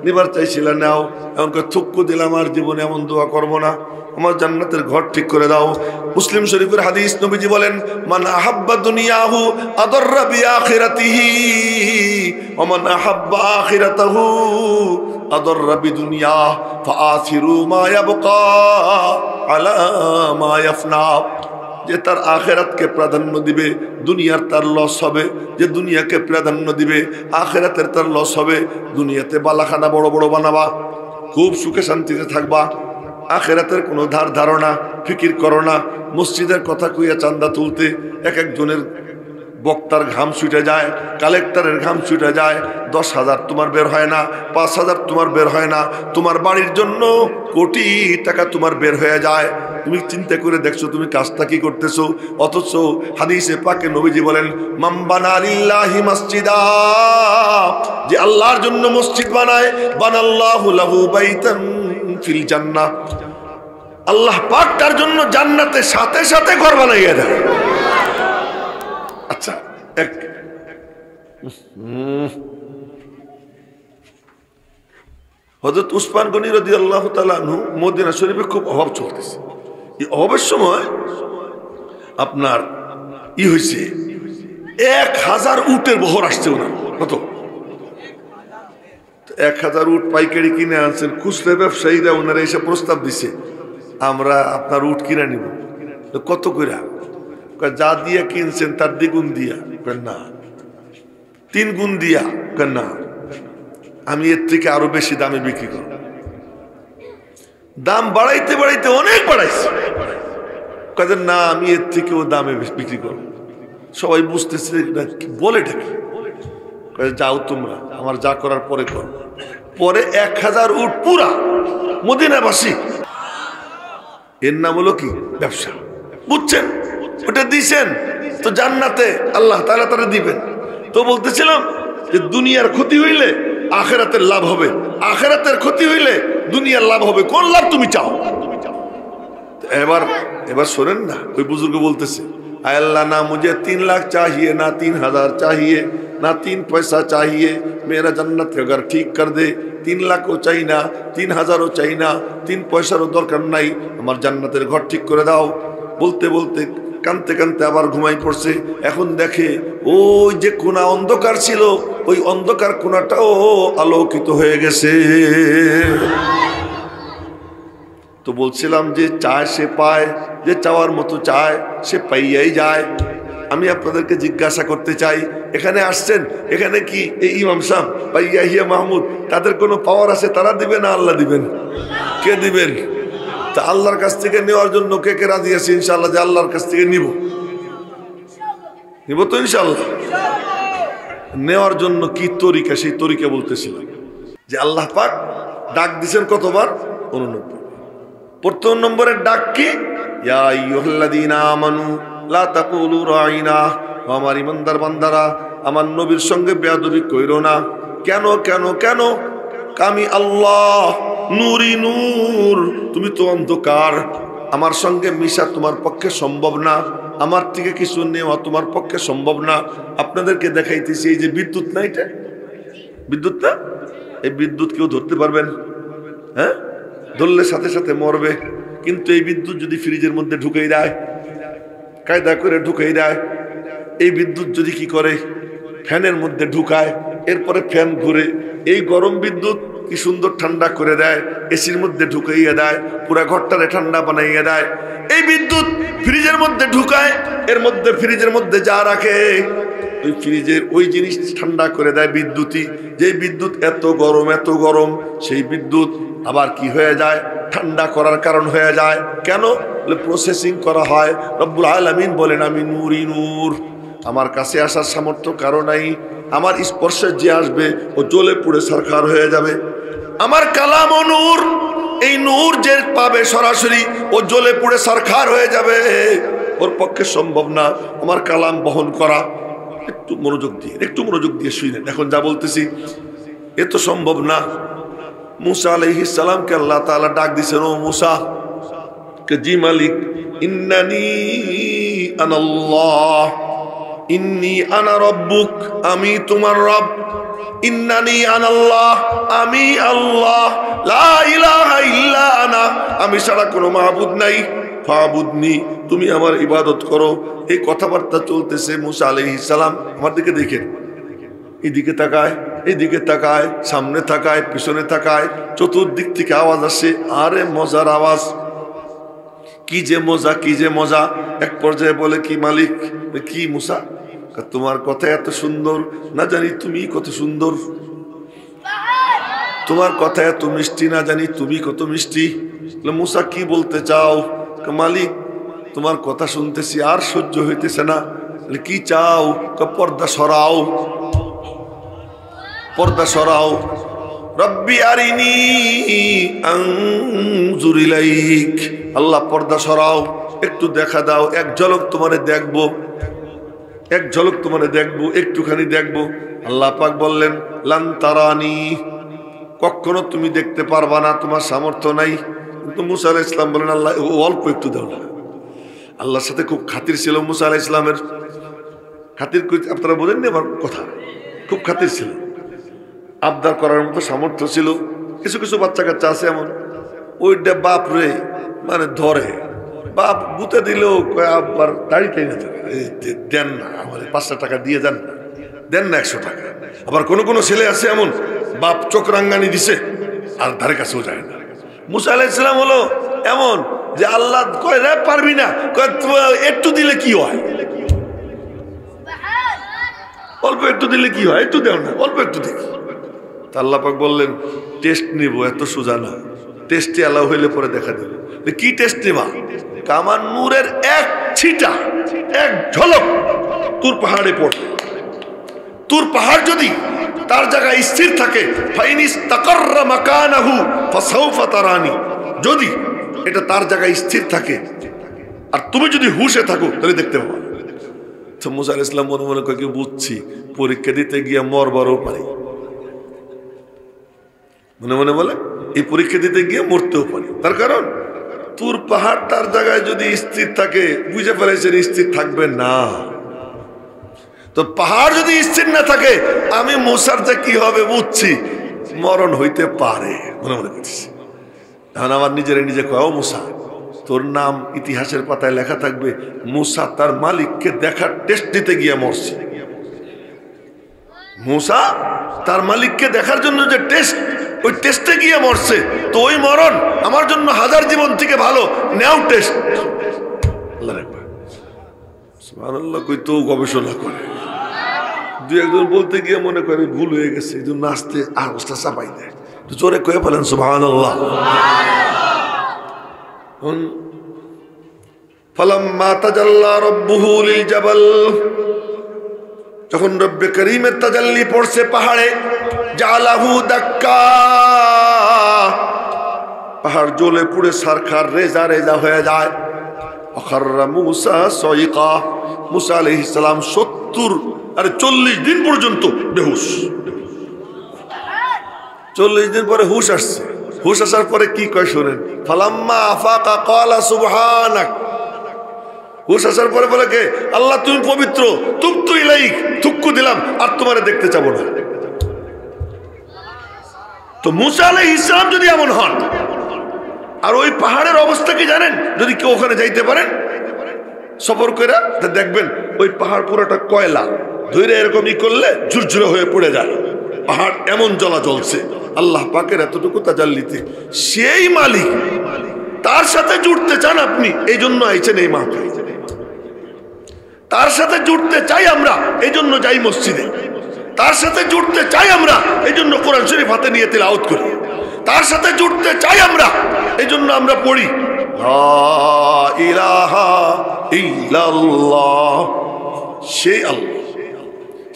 নিবার চাইছিলা নাও, এখন থুক্কু দিলাম আর জীবনে এমন দোয়া করব না, আমার জান্নাতের ঘর ঠিক করে দাও। মুসলিম শরীফের হাদিস, নবীজি বলেন, মান আহাব্বা দুনিয়াহু আদররা বিআখিরাতিহি ওয়া মান আহাব্বা আখিরাতাহু আদররা বিদুনিয়া ফাআথিরু মা ইয়াবকা আলা মা ইয়াফনা। যে তার আখেরাতকে প্রাধান্য দিবে, দুনিয়ার তার লস হবে। যে দুনিয়াকে প্রাধান্য দিবে, আখেরাতের তার লস হবে। দুনিয়াতে বালাখানা বড় বড় বানাবা, খুব সুখে শান্তিতে থাকবা, আখেরাতের কোনো ধারণা ফিকির করো না। মসজিদের কথা কইয়া চান্দা তুলতে এক একজনের বক্তার ঘাম ছুটে যায়, কালেক্টরের ঘাম ছুটে যায়। 10,000 তোমার বের হয় না, 5,000 তোমার বের হয় না। তোমার বাড়ির জন্য কোটি টাকা তোমার বের হয়ে যায়। তুমি চিন্তা করে দেখছো তুমি কাজটা কি করতেছো? অথচ হাদিসে পাকে নবীজি বলেন, মান বানা লিল্লাহি মাসজিদা, যে আল্লাহর জন্য মসজিদ বানায়, বানাল্লাহু লাহু বাইতান ফিল জান্নাহ, আল্লাহ পাক তার জন্য জান্নাতে সাথে সাথে ঘর বানাইয়া দেয়। আচ্ছা, এক হযরত উসমান গনি রাদিয়াল্লাহু তাআলা আনহু মদিনা শরীফে খুব অভাব চলতেছে। এই অভাবের সময় আপনার হয়েছে 1000 উটের বহর আসছে ওনার। কত? 1000 উট পাইকারি কিনে আনছেন। খুচরা ব্যবসায়ীরা ওনারা এসে প্রস্তাব দিছে, আমরা আপনার উট কিনে নিব। কত করে? যা দিয়া কিনছেন তার দ্বিগুণ দিয়া। না, 3 গুণ দিয়া। না, আমি এর থেকে আরো বেশি দামে বিক্রি করব। দাম বাড়াইতে বাড়াইতে অনেক বাড়াইছে। কাজে না, আমি এর থেকেও দামে বিক্রি করব। সবাই বুঝতেছে বলে ডাকি, যাও তোমরা, আমার যা করার পরে কর। পরে 1000 উট পুরা মদিনাবাসী, এর নাম হলো কি? ব্যবসা। বুঝছেন? ওটা দিছেন তো জান্নাতে আল্লাহ তাআলা তারা দিবেন। তো বলতেছিলাম যে দুনিয়ার ক্ষতি হইলে আখেরাতের লাভ হবে, আখেরাতের ক্ষতি হইলে দুনিয়ার লাভ হবে। কোন লাভ তুমি চাও? এবার শোনেন না, ওই বুজুর্গ বলতেছে, আল্লাহ না মুझे 3 लाख चाहिए, ना 3000 चाहिए, ना 3 पैसा चाहिए, मेरा जन्नत का घर ठीक कर दे। 3 लाखও চাই না, 3000ও চাই না, 3 পয়সারও দরকার নাই, আমার জান্নাতের ঘর ঠিক করে দাও। বলতে বলতে কানতে কানতে আবার ঘুমাই পড়ছে। এখন দেখে ওই যে কোনা অন্ধকার ছিল, ওই অন্ধকার কোনাটাও আলোকিত হয়ে গেছে। তো বলছিলাম যে চায় সে পায়, যে চাওয়ার মতো চায় সে পাইয়াই যায়। আমি আপনাদেরকে জিজ্ঞাসা করতে চাই, এখানে আসছেন, এখানে কি এই ইমাম সাহেব বা ইয়াহিয়া মাহমুদ তাদের কোনো পাওয়ার আছে? তারা দিবেন না আল্লাহ দিবেন? কে দিবেন? তা আল্লাহর কাছ থেকে নেওয়ার জন্য কে কে রাজি আছে ইনশাআল্লাহ যে আল্লাহর কাছ থেকে নিব তো ইনশাআল্লাহ? নেওয়ার জন্য কি তরিকা, সেই তরিকা বলতেছিলাম যে আল্লাহ পাক ডাক দিছেন কতবার? 89। প্রথম নম্বরের ডাক কি? ইয়া আইয়ুহাল্লাযীনা আমানু লা তাকুলু রাইনা, আমার ইমানদার বান্দারা আমার নবীর সঙ্গে বেয়াদবি কইরো না। কেন কেন কেন? আমি আল্লাহ নূরি নূর, তুমি তো অন্ধকার, আমার সঙ্গে মিশা তোমার পক্ষে সম্ভব না, আমার থেকে কিছু নেওয়া তোমার পক্ষে সম্ভব না। আপনাদেরকে দেখাইতেছি এই যে বিদ্যুৎ না, এটা বিদ্যুৎ না, এই বিদ্যুৎ কেউ ধরতে পারবেন? হ্যাঁ, ধরলে সাথে সাথে মরবে। কিন্তু এই বিদ্যুৎ যদি ফ্রিজের মধ্যে ঢুকাই দেয়, কায়দা করে ঢুকাই দেয়, এই বিদ্যুৎ যদি কি করে ফ্যানের মধ্যে ঢুকায়, এরপরে ফ্যান ঘুরে, এই গরম বিদ্যুৎ কি সুন্দর ঠান্ডা করে দেয়, এসির মধ্যে ঢুকাইয়া দেয়, পুরা ঘরটারে ঠান্ডা বানাইয়া দেয়। এই বিদ্যুৎ ফ্রিজের মধ্যে ঢুকায়, এর মধ্যে ফ্রিজের মধ্যে যা রাখে ওই ফ্রিজের ওই জিনিস ঠান্ডা করে দেয় বিদ্যুৎই। যে বিদ্যুৎ এত গরম এত গরম, সেই বিদ্যুৎ আবার কি হয়ে যায়? ঠান্ডা করার কারণ হয়ে যায়। কেন? প্রসেসিং করা হয়। রব্বুল আলামিন বলেন, আমি নূরি নূর, আমার কাছে আসার সামর্থ্য কারো নাই, আমার স্পর্শে যে আসবে ও জ্বলে পুড়ে সরকার হয়ে যাবে। আমার কালাম ও নূর, এই নূর যে পাবে সরাসরি ও জ্বলে পুড়ে সরকার হয়ে যাবে, ওর পক্ষে সম্ভব না আমার কালাম বহন করা। একটু মনোযোগ দিয়ে শুনেন, এখন যা বলতেছি এ তো সম্ভব না। মুসা আলাইহিস সালামকে আল্লাহ তাআলা ডাক দিয়েছেন, ও মুসা, কে জি মালিক, ইন্নানি আনাল্লাহ, ইন্নি আনা রব্বুক, আমি তোমার রব। ইন্নানি আনাল্লাহ, আমি আল্লাহ, লা ইলাহা ইল্লা আনা, আমি ছাড়া কোনো মাহবুদ নাই, ফাবুদনি, তুমি আমার ইবাদত করো। এই কথাবার্তা চলতেছে। মুসা আলাইহিস সালাম আমার দিকে দেখেন, এদিকে তাকায়, এদিকে তাকায়, সামনে তাকায়, পিছনে তাকায়, চতুর্দিক থেকে আওয়াজ আসে, আরে মজার আওয়াজ, কি যে মজা, কি যে মজা। এক পর্যায়ে বলে, কি মালিক, কি মুসা, তোমার কথা এত সুন্দর, না জানি তুমি কত সুন্দর, তোমার কথা এত মিষ্টি, না জানি তুমি কত মিষ্টি। মুসা কি বলতে চাও? মালিক, তোমার কথা শুনতেছি আর সহ্য হইতেছে না। কি চাও? পর্দা সরাও, পর্দা সরাও। রব্বি আরিনি আনজুর ইলাইক, আল্লাহ পর্দা সরাও, একটু দেখা দাও, এক ঝলক তোমারে দেখবো, এক ঝলক তোমারে দেখবো, একটুখানি দেখবো। আল্লাহ পাক বললেন, লান তারানি, কখনো তুমি দেখতে পারবা না, তোমার সামর্থ্য নাই। কিন্তু মুসা আলাইহিস সালাম বলেন, আল্লাহ অল্প একটু দাও না। আল্লাহর সাথে খুব খাতির ছিল মুসা আলাইহিস সালামের। খাতির আপনারা বোঝেননি আমার কথা, খুব খাতির ছিল, আবদার করার মতো সামর্থ্য ছিল। কিছু কিছু বাচ্চা কাচ্চা আছে এমন, ওইটা বাপ রে মানে ধরে, বাপ গুতে দিলেও আবার দাড়ি টাই না থাকে, দেন না আমার 500 টাকা দিয়ে যান না, দেন না 100 টাকা। আবার কোনো কোনো ছেলে আছে এমন, বাপ চোখ রাঙ্গানি দিছে আর ধারে কাছেও যায় না। মুসা আলাইহিস সালাম হলো এমন যে আল্লাহ কয় রে পারবি না, কয় একটু দিলে কি হয়, অল্প একটু দিলে কি হয়, একটু দেও না, অল্প একটু দেখি। আল্লাহ পাক বললেন, টেস্ট নিব, এত সোজা না, টেস্টে আল্লাহ হইলে পরে দেখা দেবে। কি টেস্ট নিবা? কামান নূরের এক ছিটা, এক ঝলক তুর পাহাড়ে পড়বে। তুর পাহাড় যদি তার জায়গায় স্থির থাকে, ফাইনিস্তাকাররা মাকানাহু ফাসাউফা তারানি, যদি এটা তার জায়গায় স্থির থাকে আর তুমি যদি হুশে থাকো তাহলে দেখতে পাবো। তো মুসা আলাইহিস সালাম মনে মনে কয়েক বুঝছি, পরীক্ষা দিতে গিয়ে মরবারও পারি, মনে মনে বলে এই পরীক্ষা দিতে গিয়ে মরতেও পারি। তার কারণ তুর পাহাড় তার জায়গায় যদি স্থির থাকে, বুঝে ফেলেছেন স্থির থাকবে না। তো পাহাড় যদি স্থির না থাকে, আমি মুসার যে কি হবে বুঝছি, মরণ হইতে পারে মনে মনে করছি। এখন আমার নিজের নিজে কয়, মুসা তোর নাম ইতিহাসের পাতায় লেখা থাকবে, মুসা তার মালিককে দেখার টেস্ট দিতে গিয়ে মরছে। মুসা তার মালিককে দেখার জন্য যে টেস্ট, ওই টেস্টে গিয়ে মরছে। তো ওই মরণ আমার জন্য 1000 জীবন থেকে ভালো, নেও টেস্ট। সুবহানাল্লাহ, কই তো গবেষণা করে, দু একজন বলতে গিয়ে মনে করে ভুল হয়ে গেছে, এই জন্য নাচতে আওয়াজটা চাপাই দেয়, তো জোরে কয়ে ফেলেন সুবহানাল্লাহ। ফালাম্মা তাজাল্লা রাব্বুহু লিল জাবাল, যখন রব্বে করিমের তাজাল্লি পড়ছে পাহাড়ে, জালাহু দাক্কা, পাহাড় জ্বলে পুড়ে সারখার রেজা রেজা হয়ে যায়। আখাররা মুসা সাইকা, মুসা আলাইহিস সালাম 40 দিন পর্যন্ত বেহুশ। 40 দিন পরে হুশ আসছে। হুশ আসার পরে কি কয় শোনেন, ফালাম্মা আফাকা ক্বালা সুবহানাক, হুশ আসার পরে বলে কে, আল্লাহ তুমি পবিত্র, তুবতু ইলাইক, থুক্কু দিলাম আর তোমারে দেখতে চাবো না। তো মুসা আলাইহিস সালাম যদি এমন হন, আর ওই পাহাড়ের অবস্থা কি জানেন? যদি কেউ ওখানে যাইতে পারেন সফর করে, দেখবেন ওই পাহাড় পুরোটা কয়লা, ধরে এরকম ই করলে ঝুরঝুরে হয়ে পড়ে যায়। পাহাড় এমন জ্বলা জ্বলছে আল্লাহ পাকের এতটুকু তাজাল্লিতে। সেই মালিক, তার সাথে জুড়তে চান আপনি, এই জন্য আইছেন এই মাহফিল। তার সাথে জুড়তে চাই আমরা, এই জন্য যাই মসজিদে। তার সাথে জুড়তে চাই আমরা, এই জন্য কোরআন শরীফ হাতে নিয়ে তিলাওয়াত করি। তার সাথে জুড়তে চাই আমরা, এই জন্য আমরা পড়ি লা ইলাহা ইল্লাল্লাহ। সেই আল্লাহ,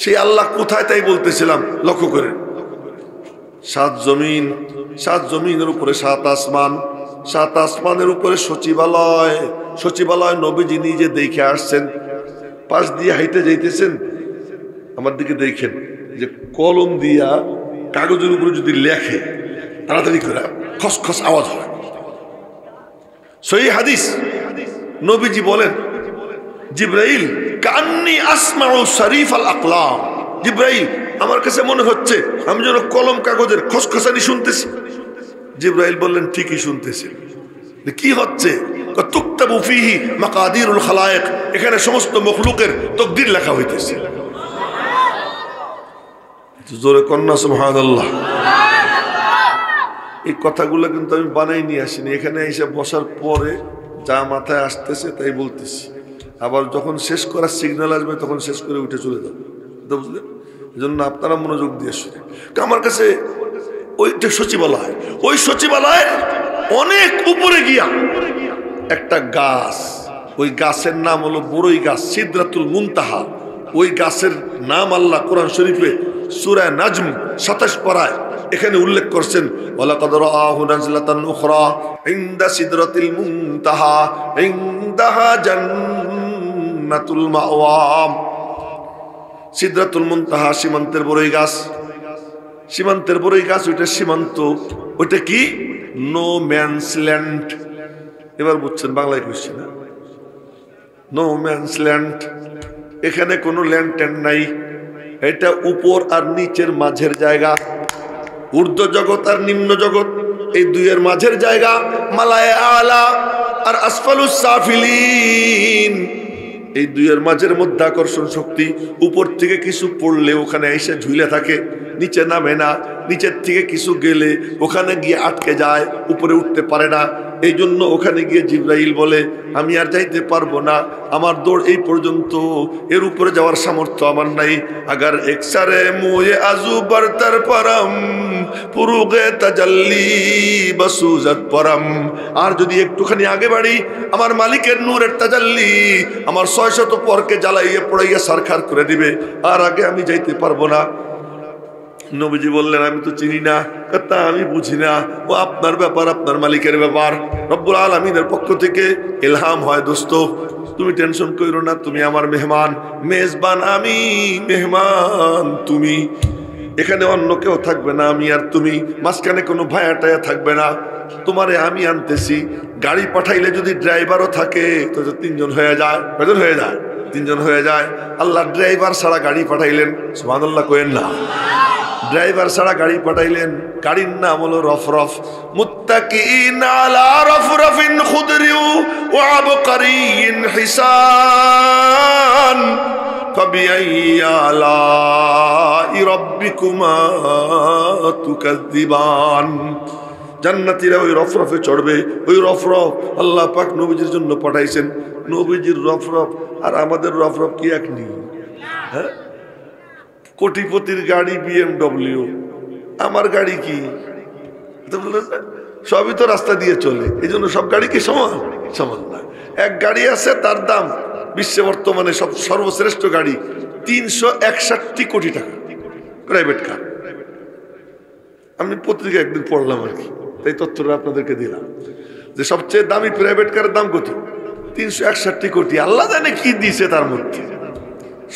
সেই আল্লাহ কোথায় তাই বলতেছিলাম, লক্ষ্য করেন। 7 জমিন, 7 জমিনের উপরে 7 আসমান, 7 আসমানের উপরে সচিবালয়। সচিবালয় নবীজি নিজে দেখে আসছেন, পাশ দিয়ে হাইটে যাইতেছেন, আমার দিকে দেখেন যে কলম দিয়া কাগজের উপরে যদি লেখে তাড়াতাড়ি করে খসখস আওয়াজ হয়। সহিহ হাদিস, নবীজি বলেন, জিব্রাইল কান্নি আসমাউ শরীফ আল আকলাম, জিব্রাইল আমার কাছে মনে হচ্ছে আমি যেন কলম কাগজের খসখসানি শুনতেছি। জিবরাইল বললেন, ঠিকই শুনতেছি। কি হচ্ছে? তুকতাবু ফীহি মাকাদিরুল খালায়েক, এখানে সমস্ত মখলুকের তাকদীর লেখা হইতেছে। জোরে কন্যা সুবহানাল্লাহ। এই কথাগুলো কিন্তু আমি বানাই নিয়ে আসিনি, এখানে এসে বসার পরে যা মাথায় আসতেছে তাই বলতেছি। আবার যখন শেষ করার সিগন্যাল আসবে তখন শেষ করে উঠে চলে যাবে, বুঝলেন? এই জন্য আপনারা মনোযোগ দিয়ে শুনে। আমার কাছে ওইটা সচিবালয়, ওই সচিবালয়ের অনেক উপরে গিয়া একটা গাছ, ওই গাছের নাম হলো বড়ই গাছ, সিদরাতুল মুনতাহা। ওই গাছের নাম আল্লাহ কোরআন শরীফে সূরা নাজম 27 পারায় এখানে উল্লেখ করছেন, ওয়ালাকাদ রাআহু নাজলাতান উখরা ইনদা সিদরাতিল মুনতাহা ইনদাহা জান্নাতুল মাওয়া। সিদরাতুল মুনতাহা সীমান্তের বড়ই গাছ, সীমান্তের বড়ই গাছ, ওইটা সীমান্ত, ওইটা কি? No man's land. এবার বুঝছেন বাংলায় কইছি না? নো ম্যানস ল্যান্ড, এখানে কোনো ল্যান্ড ট্যান্ড নাই। এটা উপর আর নিচের মাঝের জায়গা, ঊর্ধ্ব জগৎ আর নিম্ন জগৎ, এই দুইয়ের মাঝের জায়গা। মালায়ে আলা আর আসফালুস সাফিলিন, এই দুইয়ের মাঝের মধ্যে আকর্ষণ শক্তি। উপর থেকে কিছু পড়লে ওখানে এসে ঝুলে থাকে, নিচে নামে না। নিচের থেকে কিছু গেলে ওখানে গিয়ে আটকে যায়, উপরে উঠতে পারে না। এই জন্য ওখানে গিয়ে জিবরাইল বলে, আমি আর যাইতে পারবো না, আমার দৌড় এই পর্যন্ত, এর উপরে যাওয়ার সামর্থ্য আমার নাই। আগার একসারে মুয়ে আজু বরতর পরম পুরুগে তাজাল্লি বসুজত পরম। আর যদি একটুখানি আগে বাড়ি, আমার মালিকের নূরের তাজাল্লি আমার 600 পরকে জ্বালাইয়ে পড়াইয়া সারখার করে দিবে, আর আগে আমি যাইতে পারবো না। নবীজি বললেন, আমি তো চিনি না, তা আমি বুঝি না, ও আপনার ব্যাপার, আপনার মালিকের ব্যাপার। রব্বুল আলামিনের পক্ষ থেকে ইলহাম হয়, দোস্ত তুমি টেনশন কইরো না, তুমি আমার মেহমান, মেজবান আমি, মেহমান তুমি। এখানে অন্য কেউ থাকবে না, আমি আর তুমি, মাঝখানে কোনো ভায়া টায়া থাকবে না। তোমারে আমি আনতেছি, গাড়ি পাঠাইলে যদি ড্রাইভারও থাকে তো 3 জন হয়ে যায়। কয়জন হয়ে যায়? 3 জন হয়ে যায়। আল্লাহ ড্রাইভার ছাড়া গাড়ি পাঠাইলেন, সুবহানাল্লাহ কোয়েন না? ড্রাইভার ছাড়া গাড়ি পাঠাইলেন। গাড়ির নাম হলো রফরফ। মুত্তাকিন আলা রফরফিন খুদরি ওয়া আবকারিন হিসান ফাবিআইয়ি আলাই রাব্বিকুমা তুকাযযিবান। জান্নাতীরা ওই রফরফে চড়বে। ওই রফরফ আল্লাহ পাক নবীজির জন্য পাঠাইছেন। নবীজির রফরফ আর আমাদের রফরফ কি এক নেই? হ্যাঁ, কোটিপতির গাড়ি BMW, আমার গাড়ি কি? সবই তো রাস্তা দিয়ে চলে, এই জন্য সব গাড়ি কি সমান? সমান না। এক গাড়ি আছে, তার দাম বিশ্বে বর্তমানে সর্বশ্রেষ্ঠ গাড়ি 361 কোটি টাকা, প্রাইভেট কার। আমি পত্রিকা একদিন পড়লাম আর কি, তাই তথ্যটা আপনাদেরকে দিলাম যে সবচেয়ে দামি প্রাইভেট কারের দাম কত? 361 কোটি। আল্লাহ জানে কি দিছে তার মধ্যে,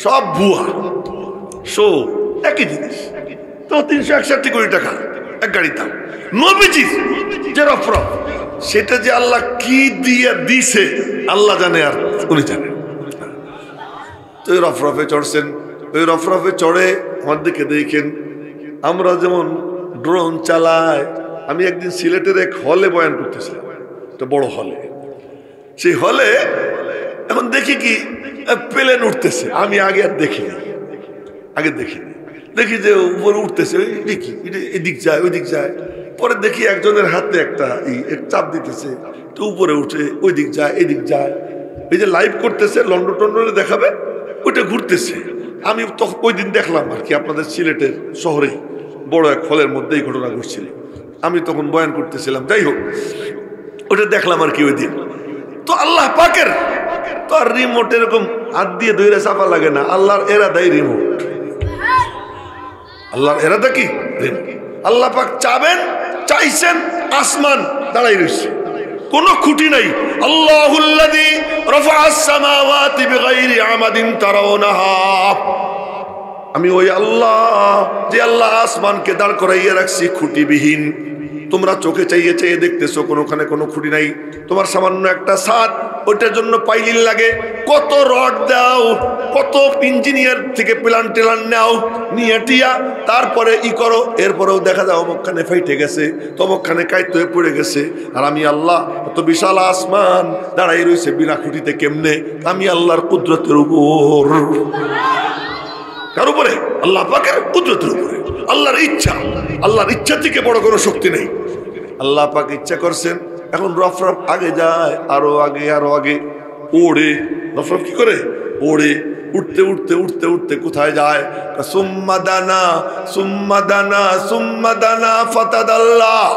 সব ভুয়া, একই জিনিস। তো 361 কোটি টাকা এক গাড়ির দাম। নবীজির যে রফরফ, সেটা যে আল্লাহ কি দিয়ে দিছে আল্লাহ জানে, আর উনি জানেন। তো ওই রফরফে চড়ছেন। ওই রফরফে চড়ে আমার দিকে দেখেন, আমরা যেমন ড্রোন চালাই। আমি একদিন সিলেটের এক হলে বয়ান করতেছিলাম, একটা বড় হলে। সেই হলে এখন দেখি কি প্লেন উঠতেছে। আমি আগে আর দেখিনি, দেখি যে উপরে উঠতেছে, দেখি এদিক যায় ওই দিক যায়। পরে দেখি একজনের হাতে একটা চাপ দিতেছে, তো উপরে উঠে ওই দিক যায় এদিক যায়। এই যে লাইভ করতেছে, লন্ডন টন্ডনে দেখাবে, ওইটা ঘুরতেছে। আমি তখন ওই দিন দেখলাম আর কি, আপনাদের সিলেটের শহরে বড় এক হলের মধ্যে এই ঘটনা ঘটছিল। আমি তখন বয়ান করতেছিলাম, যাই হোক ওটা দেখলাম আর কি ওই দিন। তো আল্লাহ পাকের তো আর রিমোট এরকম হাত দিয়ে ধরে চাপা লাগে না, আল্লাহর এরাদাই রিমোট। আল্লাহর এরাদা কি? আল্লাহ পাক চাবেন, চাইছেন, আসমান দাঁড়াই রয়েছে, কোনো খুঁটি নাই। আল্লাহুল্লাযী রাফা'আস সামাওয়াতি বিগাইরি আমাদিন তারাউনাহা। আমি ওই আল্লাহ, যে আল্লাহ আসমানকে দাঁড় করাইয়া রাখছি খুঁটিবিহীন। তোমরা চোখে চাইয়ে চাইয়ে দেখতেছো কোনোখানে কোনো খুঁটি নাই, তোমার সামান্য একটা ছাদ, ওইটার জন্য পাইলিন লাগে, কত রড দাও, কত ইঞ্জিনিয়ার থেকে প্ল্যান টেলান নাও, নিয়ে টিয়া তারপরে ই করো, এরপরেও দেখা যায় অমুকখানে ফাইটে গেছে, তমুকখানে কাইতে হয়ে পড়ে গেছে। আর আমি আল্লাহ এত বিশাল আসমান দাঁড়াই রয়েছে বিনা খুঁটিতে কেমনে? আমি আল্লাহর কুদরতের উপর। কার উপরে? আল্লাহ পাকের কুদরতের উপরে, আল্লাহর ইচ্ছা। আল্লাহর ইচ্ছা থেকে বড় কোনো শক্তি নেই। আল্লাহ পাক ইচ্ছা করছেন, এখন রফরফ আগে যায়, আরো আগে আরো আগে ওড়ে। রফরফ কি করে? ওড়ে, উঠতে উঠতে উঠতে উঠতে কোথায় যায়? সুম্মা দানা সুম্মা দানা সুম্মা দানা ফাতাদাল্লাহ,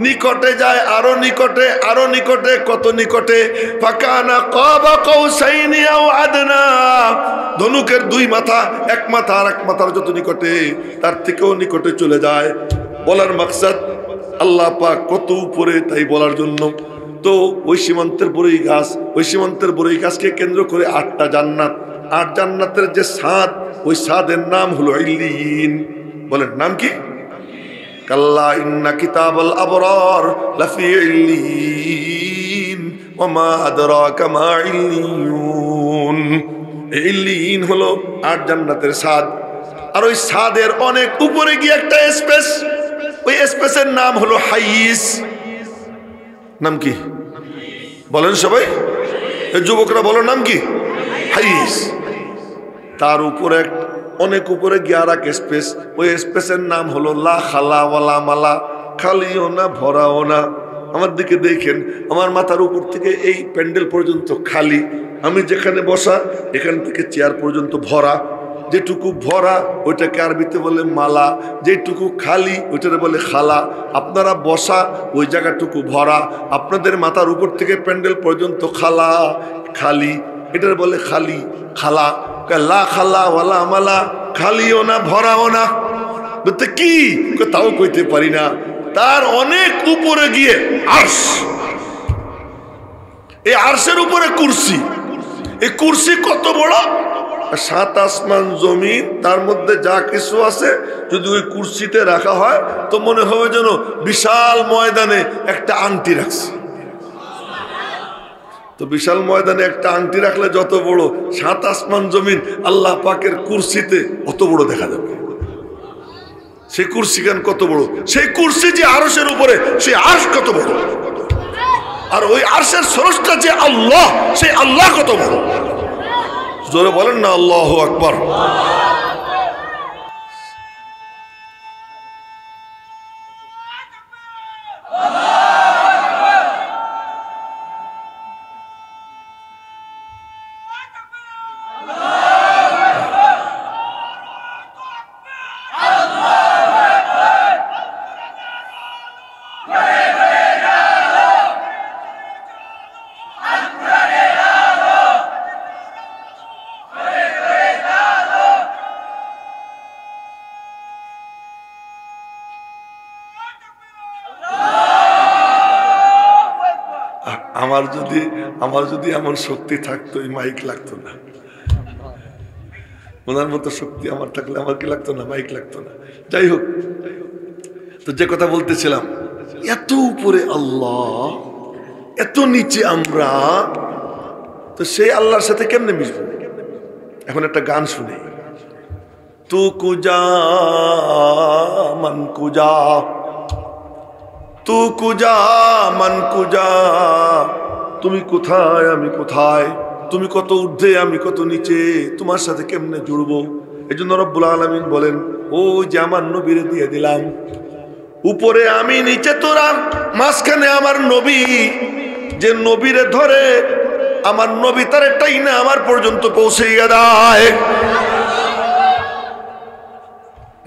নিকটে যায়, আরো নিকটে, আরো নিকটে, কত নিকটে? ফাকানা কাবা কাউসাইনি আও আদনা, ধনুকের দুই মাথা, এক মাথা আর এক মাথার যত নিকটে, তার থেকেও নিকটে চলে যায়। বলার মাকসাদ আল্লাহ পাক কত উপরে, তাই বলার জন্য। তো ওই সীমান্তের বড়ই গাছ, ওই সীমান্তের বড়ই গাছকে কেন্দ্র করে 8টা জান্নাত, 8 জান্নাতের যে ছাদ, ওই ছাদের নাম হলো ইল্লিয়িন। বলেন নাম কি? কাল্লা ইন্না কিতাবাল আবরার লাফি ইল্লিয়িন ওয়া মা আদরাকা মা ইল্লিয়ুন। ইল্লিয়িন হলো 8 জান্নাতের ছাদ। আর ওই ছাদের অনেক উপরে গিয়ে একটা স্পেস, ওই স্পেসের নাম হলো হাইস। নাম কি বলেন সবাই? যুবকরা বলো নাম কি? হাইস। তার উপরে অনেক উপরে গিয়ে আর এক স্পেস, ওই স্পেসের নাম হলো লা খালা ওয়ালা মালা, খালিও না ভরাও না। আমার দিকে দেখেন, আমার মাথার উপর থেকে এই প্যান্ডেল পর্যন্ত খালি, আমি যেখানে বসা এখান থেকে চেয়ার পর্যন্ত ভরা। যেটুকু ভরা ওইটাকে আরবিতে বলে মালা, যেটুকু খালি ওইটাকে বলে খালা। আপনারা বসা ওই জায়গাটুকু ভরা, আপনাদের মাথার উপর থেকে প্যান্ডেল পর্যন্ত খালা খালি, এটার বলে খালি খালা। লা খালা ওয়ালা মালা, খালিও না ভরাও না, বলতে কি তাও কইতে পারি না। তার অনেক উপরে গিয়ে আরশ, এই আরশের উপরে কুরসি। এই কুরসি কত বড়? 7 আসমান জমিন, তার মধ্যে যা কিছু আছে যদি ওই কুরসিতে রাখা হয় তো মনে হবে যেন বিশাল ময়দানে একটা আংটি রাখছে। তো বিশাল ময়দানে একটা আংটি রাখলে যত বড়, 7 আসমান জমিন আল্লাহ পাকের কুরসিতে অত বড় দেখা যাবে। সেই কুরসি গান কত বড়? সেই কুরসি যে আরশের উপরে, সেই আরশ কত বড়? আর ওই আরশের স্রষ্টা যে আল্লাহ, সেই আল্লাহ কত বড়? জোরে বলেন না আল্লাহু আকবার। আমার যদি এমন শক্তি থাকতো, এই মাইক লাগতো না। ওনার মতো শক্তি আমার থাকলে আমার কি লাগতো না? মাইক লাগতো না। যাই হোক, তো যে কথা বলতেছিলাম, এত উপরে আল্লাহ, এত নিচে আমরা, তো সেই আল্লাহর সাথে কেমনে মিশবো? এখন একটা গান শুনি, তু কুজা মান কুজা, তু কুজা মান কুজা, তুমি কোথায় আমি কোথায়, তুমি কত ঊর্ধ্বে আমি কত নিচে, তোমার সাথে কেমনে জুড়বো? এই জন্য রব্বুল আলামিন বলেন, ও যে আমার নবীরে দিয়ে দিলাম, উপরে আমি নিচে তোরা, মাঝখানে আমার নবী, যে নবীরে ধরে আমার নবী তার টাইনা আমার পর্যন্ত পৌঁছে দেয়।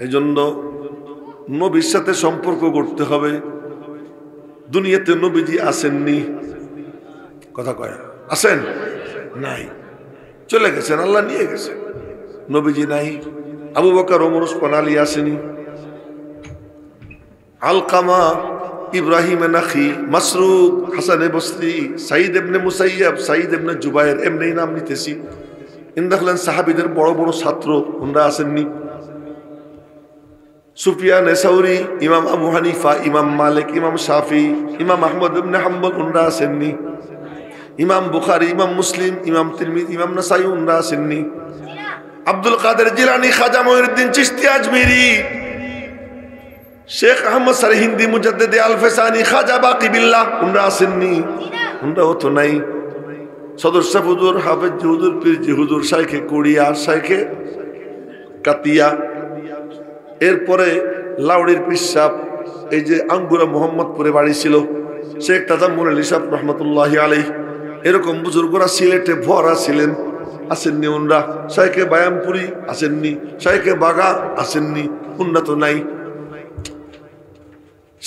এই জন্য নবীর সাথে সম্পর্ক করতে হবে। দুনিয়াতে নবীজি আসেননি, কথা কয় আসেন নাই, চলে গেছেন, আল্লাহ নিয়ে গেছে। নবীজি নাই, আবু বকর, ওমর, ওসমান, আলী আসেনি, আলকামা, ইব্রাহিম নাখি, মাসরুক, হাসান বসরি, সাইদ ইবনে মুসাইয়াব, সাইদ ইবনে জুবায়ের, এমনি নাম নিতেছি। ইন দেখলেন সাহাবীদের বড় বড় ছাত্র, ওনারা আসেননি। সুফিয়ান সাউরি, ইমাম আবু হানিফা, ইমাম মালিক, ইমাম শাফি, ইমাম আহমদ ইবনে হাম্বল উনরা আসেননি? ইমাম বুখারী, ইমাম মুসলিম, ইমাম তিরমিজি, ইমাম নাসাই উনরা আসেননি? আব্দুল কাদের জিলানী, খাজা মঈনুদ্দিন চিশতি আজমিরি, শেখ আহমদ সরহিন্দি, মুজাদ্দিদ আল ফেসানি, খাজা বাকি বিল্লাহ উনরা আসেননি? উনরাও তো নাই। সদর শাহ হুজুর, হাফেজ জি হুজুর, পীর জি হুজুর, শাইখে কুড়িয়া, শাইখে কাতিয়া, এরপরে লাউড়ির পীর সাহেব, এই যে আঙ্গুরা মোহাম্মদপুরে বাড়ি ছিল শেখ তাজাম্মুল আলী সাহেব রহমতুল্লাহি আলাইহি, এরকম বুজুর্গরা সিলেটে ভরা ছিলেন, আসেননি উনরা? শাইখে বায়ামপুরি আসেননি? শাইখে বাগা আসেননি? উনরা তো নাই।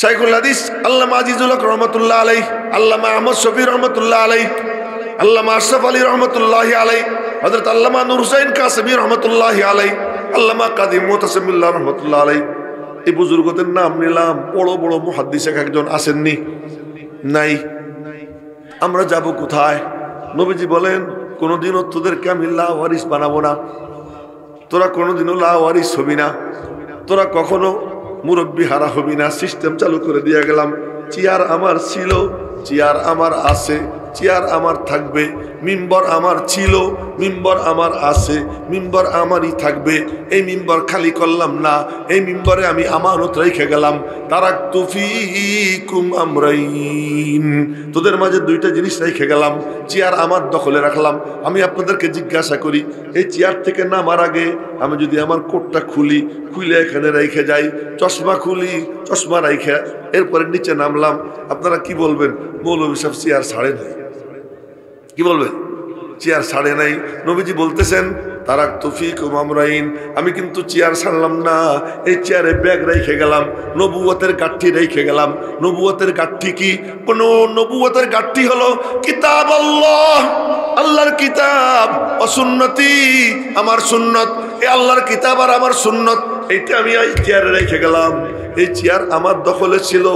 শাইখুল হাদিস আল্লামা আজিজুল হক রহমতুল্লাহ আলাইহি, আল্লামা আহমদ শফি রহমতুল্লাহ আলাইহি, আল্লামা আশরাফ আলী রহমতুল্লাহি আলাইহি, হযরত আল্লামা নূর হুসাইন কাসেমী রহমতুল্লাহি আলাইহি, আল্লামা কাজী মুতাসিম বিল্লাহ রহমতুল্লাহ আলাইহি, এই বুজুর্গদের নাম নিলাম। বড় বড় মুহাদ্দিস একজন আসেননি? নাই। আমরা যাব কোথায়? নবীজি বলেন, কোনোদিনও তোদেরকে আমি লাওয়ারিস বানাবো না, তোরা কোনোদিনও লাওয়ারিস হবি না, তোরা কখনো মুরব্বী হারা হবি না। সিস্টেম চালু করে দিয়ে গেলাম। চেয়ার আমার ছিল, চেয়ার আমার আছে, চেয়ার আমার থাকবে। মিম্বর আমার ছিল, মিম্বর আমার আছে, মিম্বর আমারই থাকবে। এই মিম্বর খালি করলাম না, এই মিম্বরে আমি আমানত রেখে গেলাম। তারাকতু ফীকুম আমরাইন, তোদের মাঝে দুইটা জিনিস রেখে গেলাম। চেয়ার আমার দখলে রাখলাম। আমি আপনাদেরকে জিজ্ঞাসা করি, এই চেয়ার থেকে নামার আগে আমি যদি আমার কোটটা খুলে এখানে রেখে যাই, চশমা খুলি, চশমা রেখে এরপরে নিচে নামলাম, আপনারা কি বলবেন? মৌলভী সাহেব চেয়ার ছাড়ে নাই। কি বলবেন? চেয়ার ছাড়ে নাই। নবীজি বলতেছেন, তারাকতু ফীকুম আমরাইন, আমি কিন্তু চেয়ার ছাড়লাম না, এই চেয়ারে ব্যাগ রেখে গেলাম, নবুয়তের গাঠি রেখে গেলাম। নবুয়তের গাঠি কি? কোন নবুয়তের গাঠি হলো কিতাব আল্লাহ, আল্লাহর কিতাব, ও সুন্নতি, আমার সুন্নত। এই আল্লাহর কিতাব আর আমার সুন্নত, এইটা আমি এই চেয়ারে রেখে গেলাম। এই চেয়ার আমার দখলে ছিল,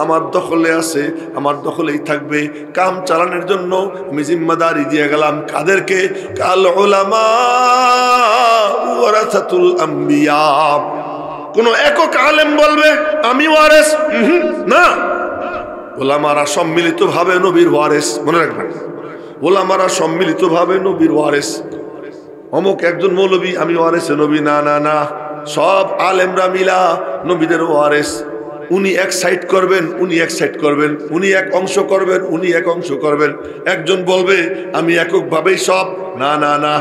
আমার দখলে আছে, আমার দখলেই থাকবে। কাম চালানোর জন্য আমি জিম্মাদারি দিয়ে গেলাম। কাদেরকে? কাল উলামা ওয়ারাসাতুল আম্বিয়া। কোন একক আলেম বলবে আমি ওয়ারেস? না, ওলামারা সম্মিলিতভাবে নবীর ওয়ারেস। মনে রাখবেন, ওলামারা সম্মিলিতভাবে নবীর ওয়ারেস। অমুক একজন মৌলবী আমি ওয়ারেসে নবী, না না না, সব আলেমরা মিলা নবীদের ওয়ারেস। উনি এক সাইড করবেন, উনি এক সাইড করবেন, উনি এক অংশ করবেন, উনি এক অংশ করবেন। একজন বলবে আমি এককভাবেই সব, না না না,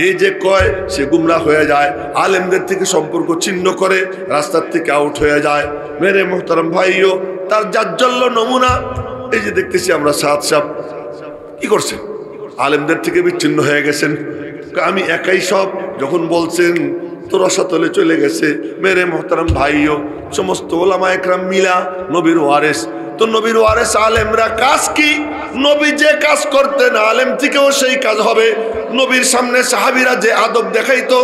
এই যে কয় সে গুমরাহ হয়ে যায়, আলেমদের থেকে সম্পর্ক ছিন্ন করে রাস্তার থেকে আউট হয়ে যায়। মেরে মোহতারাম ভাইও, তার জাজ্জল্য নমুনা এই যে দেখতেছি আমরা। সাদ সাহেব কি করছেন? আলেমদের থেকে বিচ্ছিন্ন হয়ে গেছেন। আমি একাই সব যখন বলছেন তো রসাতলে চলে গেছে। মেরে মোহতারাম ভাইও, সমস্ত ওলামা একরাম মিলা নবীর ওয়ারেস। তো নবীর ওয়ারেস আলেমরা কাজ কি? নবী যে কাজ করতেন আলেম থেকেও সেই কাজ হবে। নবীর সামনে সাহাবীরা যে আদব দেখাইতো,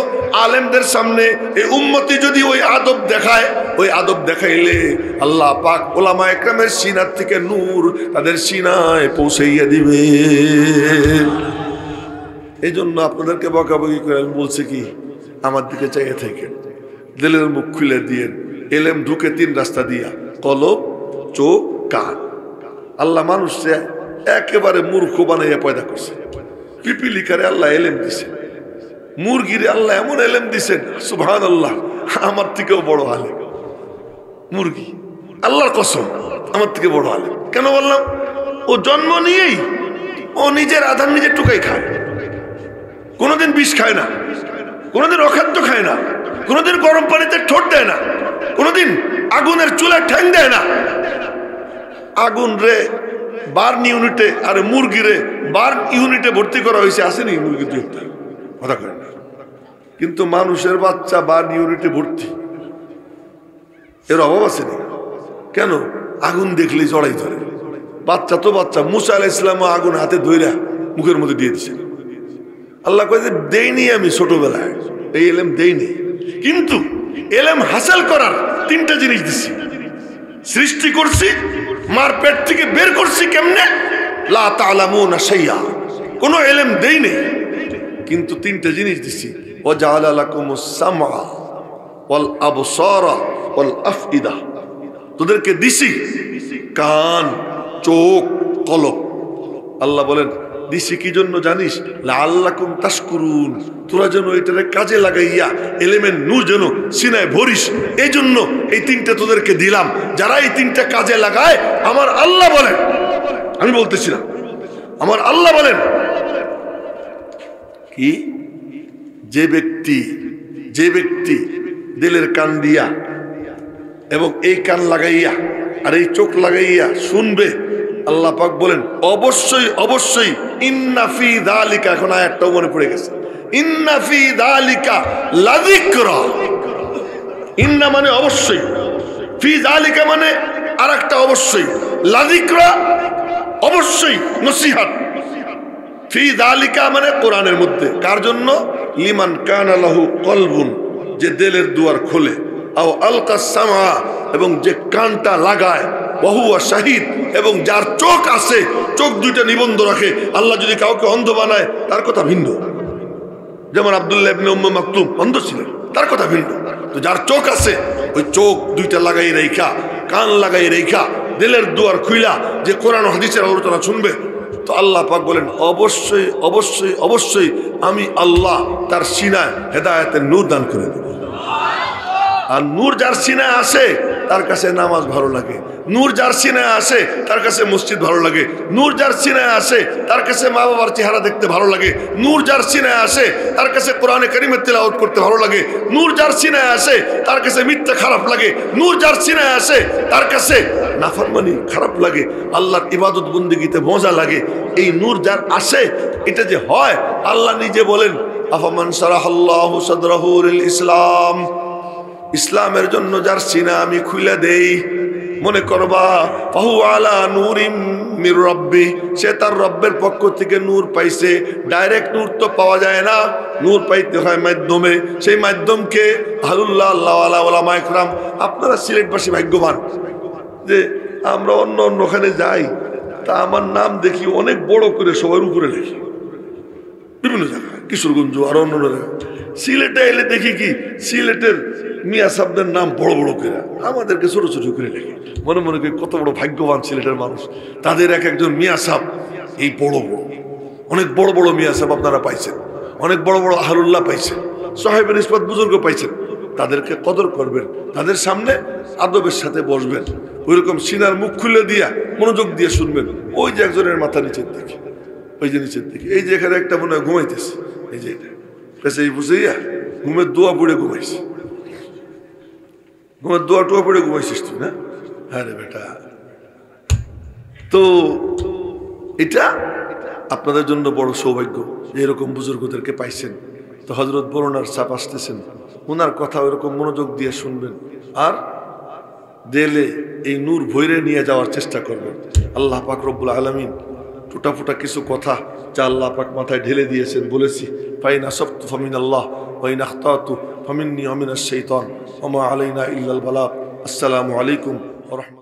আলেমদের সামনে এই উম্মতি যদি ওই আদব দেখায়, ওই আদব দেখাইলে আল্লাহ পাক ওলামা একরামের সিনার থেকে নূর তাদের সিনায় পৌঁছাইয়া দিবে। এই জন্য আপনাদেরকে বকাবকি করে আমি বলছি কি, আমার দিকে চাইয়ে থেকে দিলের মুখ খুলে দিয়ে এলেম ঢুকে তিন রাস্তা দিয়া, কলব, চোখ, কান। আল্লাহ মানুষকে একেবারে মূর্খ বানাইয়া পয়দা করছে। পিপিলিকারে আল্লাহ এলেম দিছে, মুরগিরে আল্লাহ এমন এলেম দিছেন, সুবহানাল্লাহ, আমার থেকেও বড় আলেম মুরগি। আল্লাহর কসম, আমার থেকে বড় আলেম। কেন বললাম? ও জন্ম নিয়েই ও নিজের আধার নিজের টুকাই খায়, কোনোদিন বিষ খায় না, কোনোদিন অখাদ্য খায় না, কোনোদিন গরম পানিতে ঠোঁট দেয় না, কোনোদিন আগুনের চুলায় ঠ্যাং দেয় না। আগুন রে বার্ন ইউনিটে, আর মুরগি রে বার্ন ইউনিটে ভর্তি করা হয়েছে। আসেনি মুরগি দুই একটা, কথা কয় না। কিন্তু মানুষের বাচ্চা বার্ন ইউনিটে ভর্তি, এর অভাব আসেনি। কেন? আগুন দেখলেই জড়াই ধরে। বাচ্চা তো বাচ্চা। মুসা আলাইহিস সালাম আগুন হাতে ধইরা মুখের মধ্যে দিয়ে দিয়েছেন। আল্লাহ কয় যে দেইনি আমি ছোটবেলায়, এই এলেম দেইনি, কিন্তু এলেম হাসিল করার তিনটা জিনিস দিছি। সৃষ্টি করছি, মার পেট থেকে বের করছি কেমনে? লা তা'লামুনা শাইআ, কোনো এলেম দেইনি, কিন্তু তিনটা জিনিস দিছি। ওয়া জাআলা লাকুমুস সামআ ওয়াল আবসারা ওয়াল আফইদা, তোদেরকে দিছি কান, চোখ, কলব। আল্লাহ বলেন দিছি কি জন্য জানিস? লাআল্লাকুম তাশকুরুন, তোরা যেন এটারে কাজে লাগাইয়া এলিমেন্ট নূর যেন সিনায় ভরিস, এই জন্য এই তিনটা তোদেরকে দিলাম। যারা এই তিনটা কাজে লাগায়, আমার আল্লাহ বলেন, আমি বলতেছি না, আমার আল্লাহ বলেন কি, যে ব্যক্তি দিলের কান দিয়া এবং এই কান লাগাইয়া আর এই চোখ লাগাইয়া শুনবে, আল্লাহ পাক বলেন অবশ্যই অবশ্যই ইন্না ফি যালিকা, এখন আয়াতটাও মনে পড়ে গেছে, ইন্না ফি যালিকা লাযিকরা। ইন্না মানে অবশ্যই, ফি যালিকা মানে আরেকটা অবশ্যই, লাযিকরা অবশ্যই নসিহত। ফি যালিকা মানে কোরআনের মধ্যে, কার জন্য? লিমান কানা লাহু কলবুন, যে দিলের দুয়ার খোলে, আও আলকা সামা, এবং যে কানটা লাগায়, ওয়াহুয়া শাহিদ, এবং যার চোখ আছে, চোখ দুইটা নিবন্ধ রাখে। আল্লাহ যদি কাউকে অন্ধ বানায় তার কথা ভিন্ন, যেমন আব্দুল্লাহ ইবনে উম্মে মাকতুম অন্ধ ছিলেন, তার কথা ভিন্ন। তো যার চোখ আছে, ওই চোখ দুইটা লাগাই রেখা, কান লাগাই রেখা, দিলের দুয়ার খুইলা যে কোরআন হাদিসের আলোচনা শুনবে, তো আল্লাহ পাক বলেন অবশ্যই অবশ্যই অবশ্যই আমি আল্লাহ তার সিনায় হেদায়েতের নূর দান করে দেব। আর নূর যার সিনায় আসে তার কাছে নামাজ ভালো লাগে, নূর যার সিনায় আসে তার কাছে মসজিদ ভালো লাগে, নূর যার সিনায় আসে তার কাছে মা বাবার চেহারা দেখতে ভালো লাগে, নূর যার সিনায় আসে তার কাছে কোরআনে কারীমের তিলাওয়াত করতে ভালো লাগে, নূর যার সিনায় আসে তার কাছে মিথ্যা খারাপ লাগে, নূর যার সিনায় আসে তার কাছে নাফরমানি খারাপ লাগে, আল্লাহর ইবাদত বন্দেগীতে মজা লাগে। এই নূর যার আসে, এটা যে হয়, আল্লাহ নিজে বলেন আফামান শারাহাল্লাহু সাদরাহু লিল ইসলাম, ইসলামের জন্য যার সিনা আমি খুলে দেই, মনে করবা ফাহু আলা নূরিম মির রাব্বি, সে তার রব্বের পক্ষ থেকে নূর পাইছে। ডাইরেক্ট নূর তো পাওয়া যায় না, নূর পাইতে হয় মাধ্যমে। সেই মাধ্যমকে আহলুল্লাহ, আল্লাহওয়ালা, ওলামা ইকরাম, আপনারা সিলেটবাসী ভাগ্যবান যে আমরা অন্য অন্যখানে যাই, তা আমার নাম দেখি অনেক বড় করে সবার উপরে লেখি, বিভিন্ন জায়গায়, কিশোরগঞ্জ আর অন্য জায়গায়। সিলেটে এলে দেখি কি, সিলেটের মিয়া সাহেবদের নাম বড় বড় করে, আমাদেরকে ছোট ছোট করে লেখে। মনে মনে করি কত বড় ভাগ্যবান সিলেটের মানুষ, তাদের এক একজন মিয়া সাহেব এই বড় বড়, অনেক বড় বড় মিয়া সাহেব আপনারা পাইছেন, অনেক বড় বড় আহলুল্লাহ পাইছেন, সাহেবের ইসপাত বুজুর্গ পাইছেন। তাদেরকে কদর করবেন, তাদের সামনে আদবের সাথে বসবেন, ওইরকম সিনার মুখ খুলে দিয়া মনোযোগ দিয়ে শুনবেন। ওই যে একজনের মাথা নিচের দিকে, ওই যে নিচের দিকে, এই যে এখানে একটা মনে হয় ঘুমাইতেছে, এই যে এটা কাছে এই বুঝাইয়া ঘুমের দোয়া পড়ে ঘুমাইছে, ঘুমের দোয়া টোয়া পড়ে ঘুমাইছিস তুই না? হ্যাঁ রে বেটা। তো এটা আপনাদের জন্য বড় সৌভাগ্য যে এরকম বুজুর্গদেরকে পাইছেন। তো হযরত বরুণার সাপ আসতেছেন, ওনার কথা ওইরকম মনোযোগ দিয়ে শুনবেন, আর দিলে এই নূর ভৈরে নিয়ে যাওয়ার চেষ্টা করবেন। আল্লাহ পাক রব্বুল আলামিন টুটা ফুটা কিছু কথা যা আল্লাহ পাক মাথায় ঢেলে দিয়েছেন, বলেছি ফাইন আসাবতু ফামিনাল্লাহ ওয়া ইন আখতাতু ফামিন্নী ওয়া মিনাশ শাইতান ওয়া মা আলাইনা ইল্লাল বালাগ। আসসালামু আলাইকুম ওয়া রাহমাতুল্লাহ।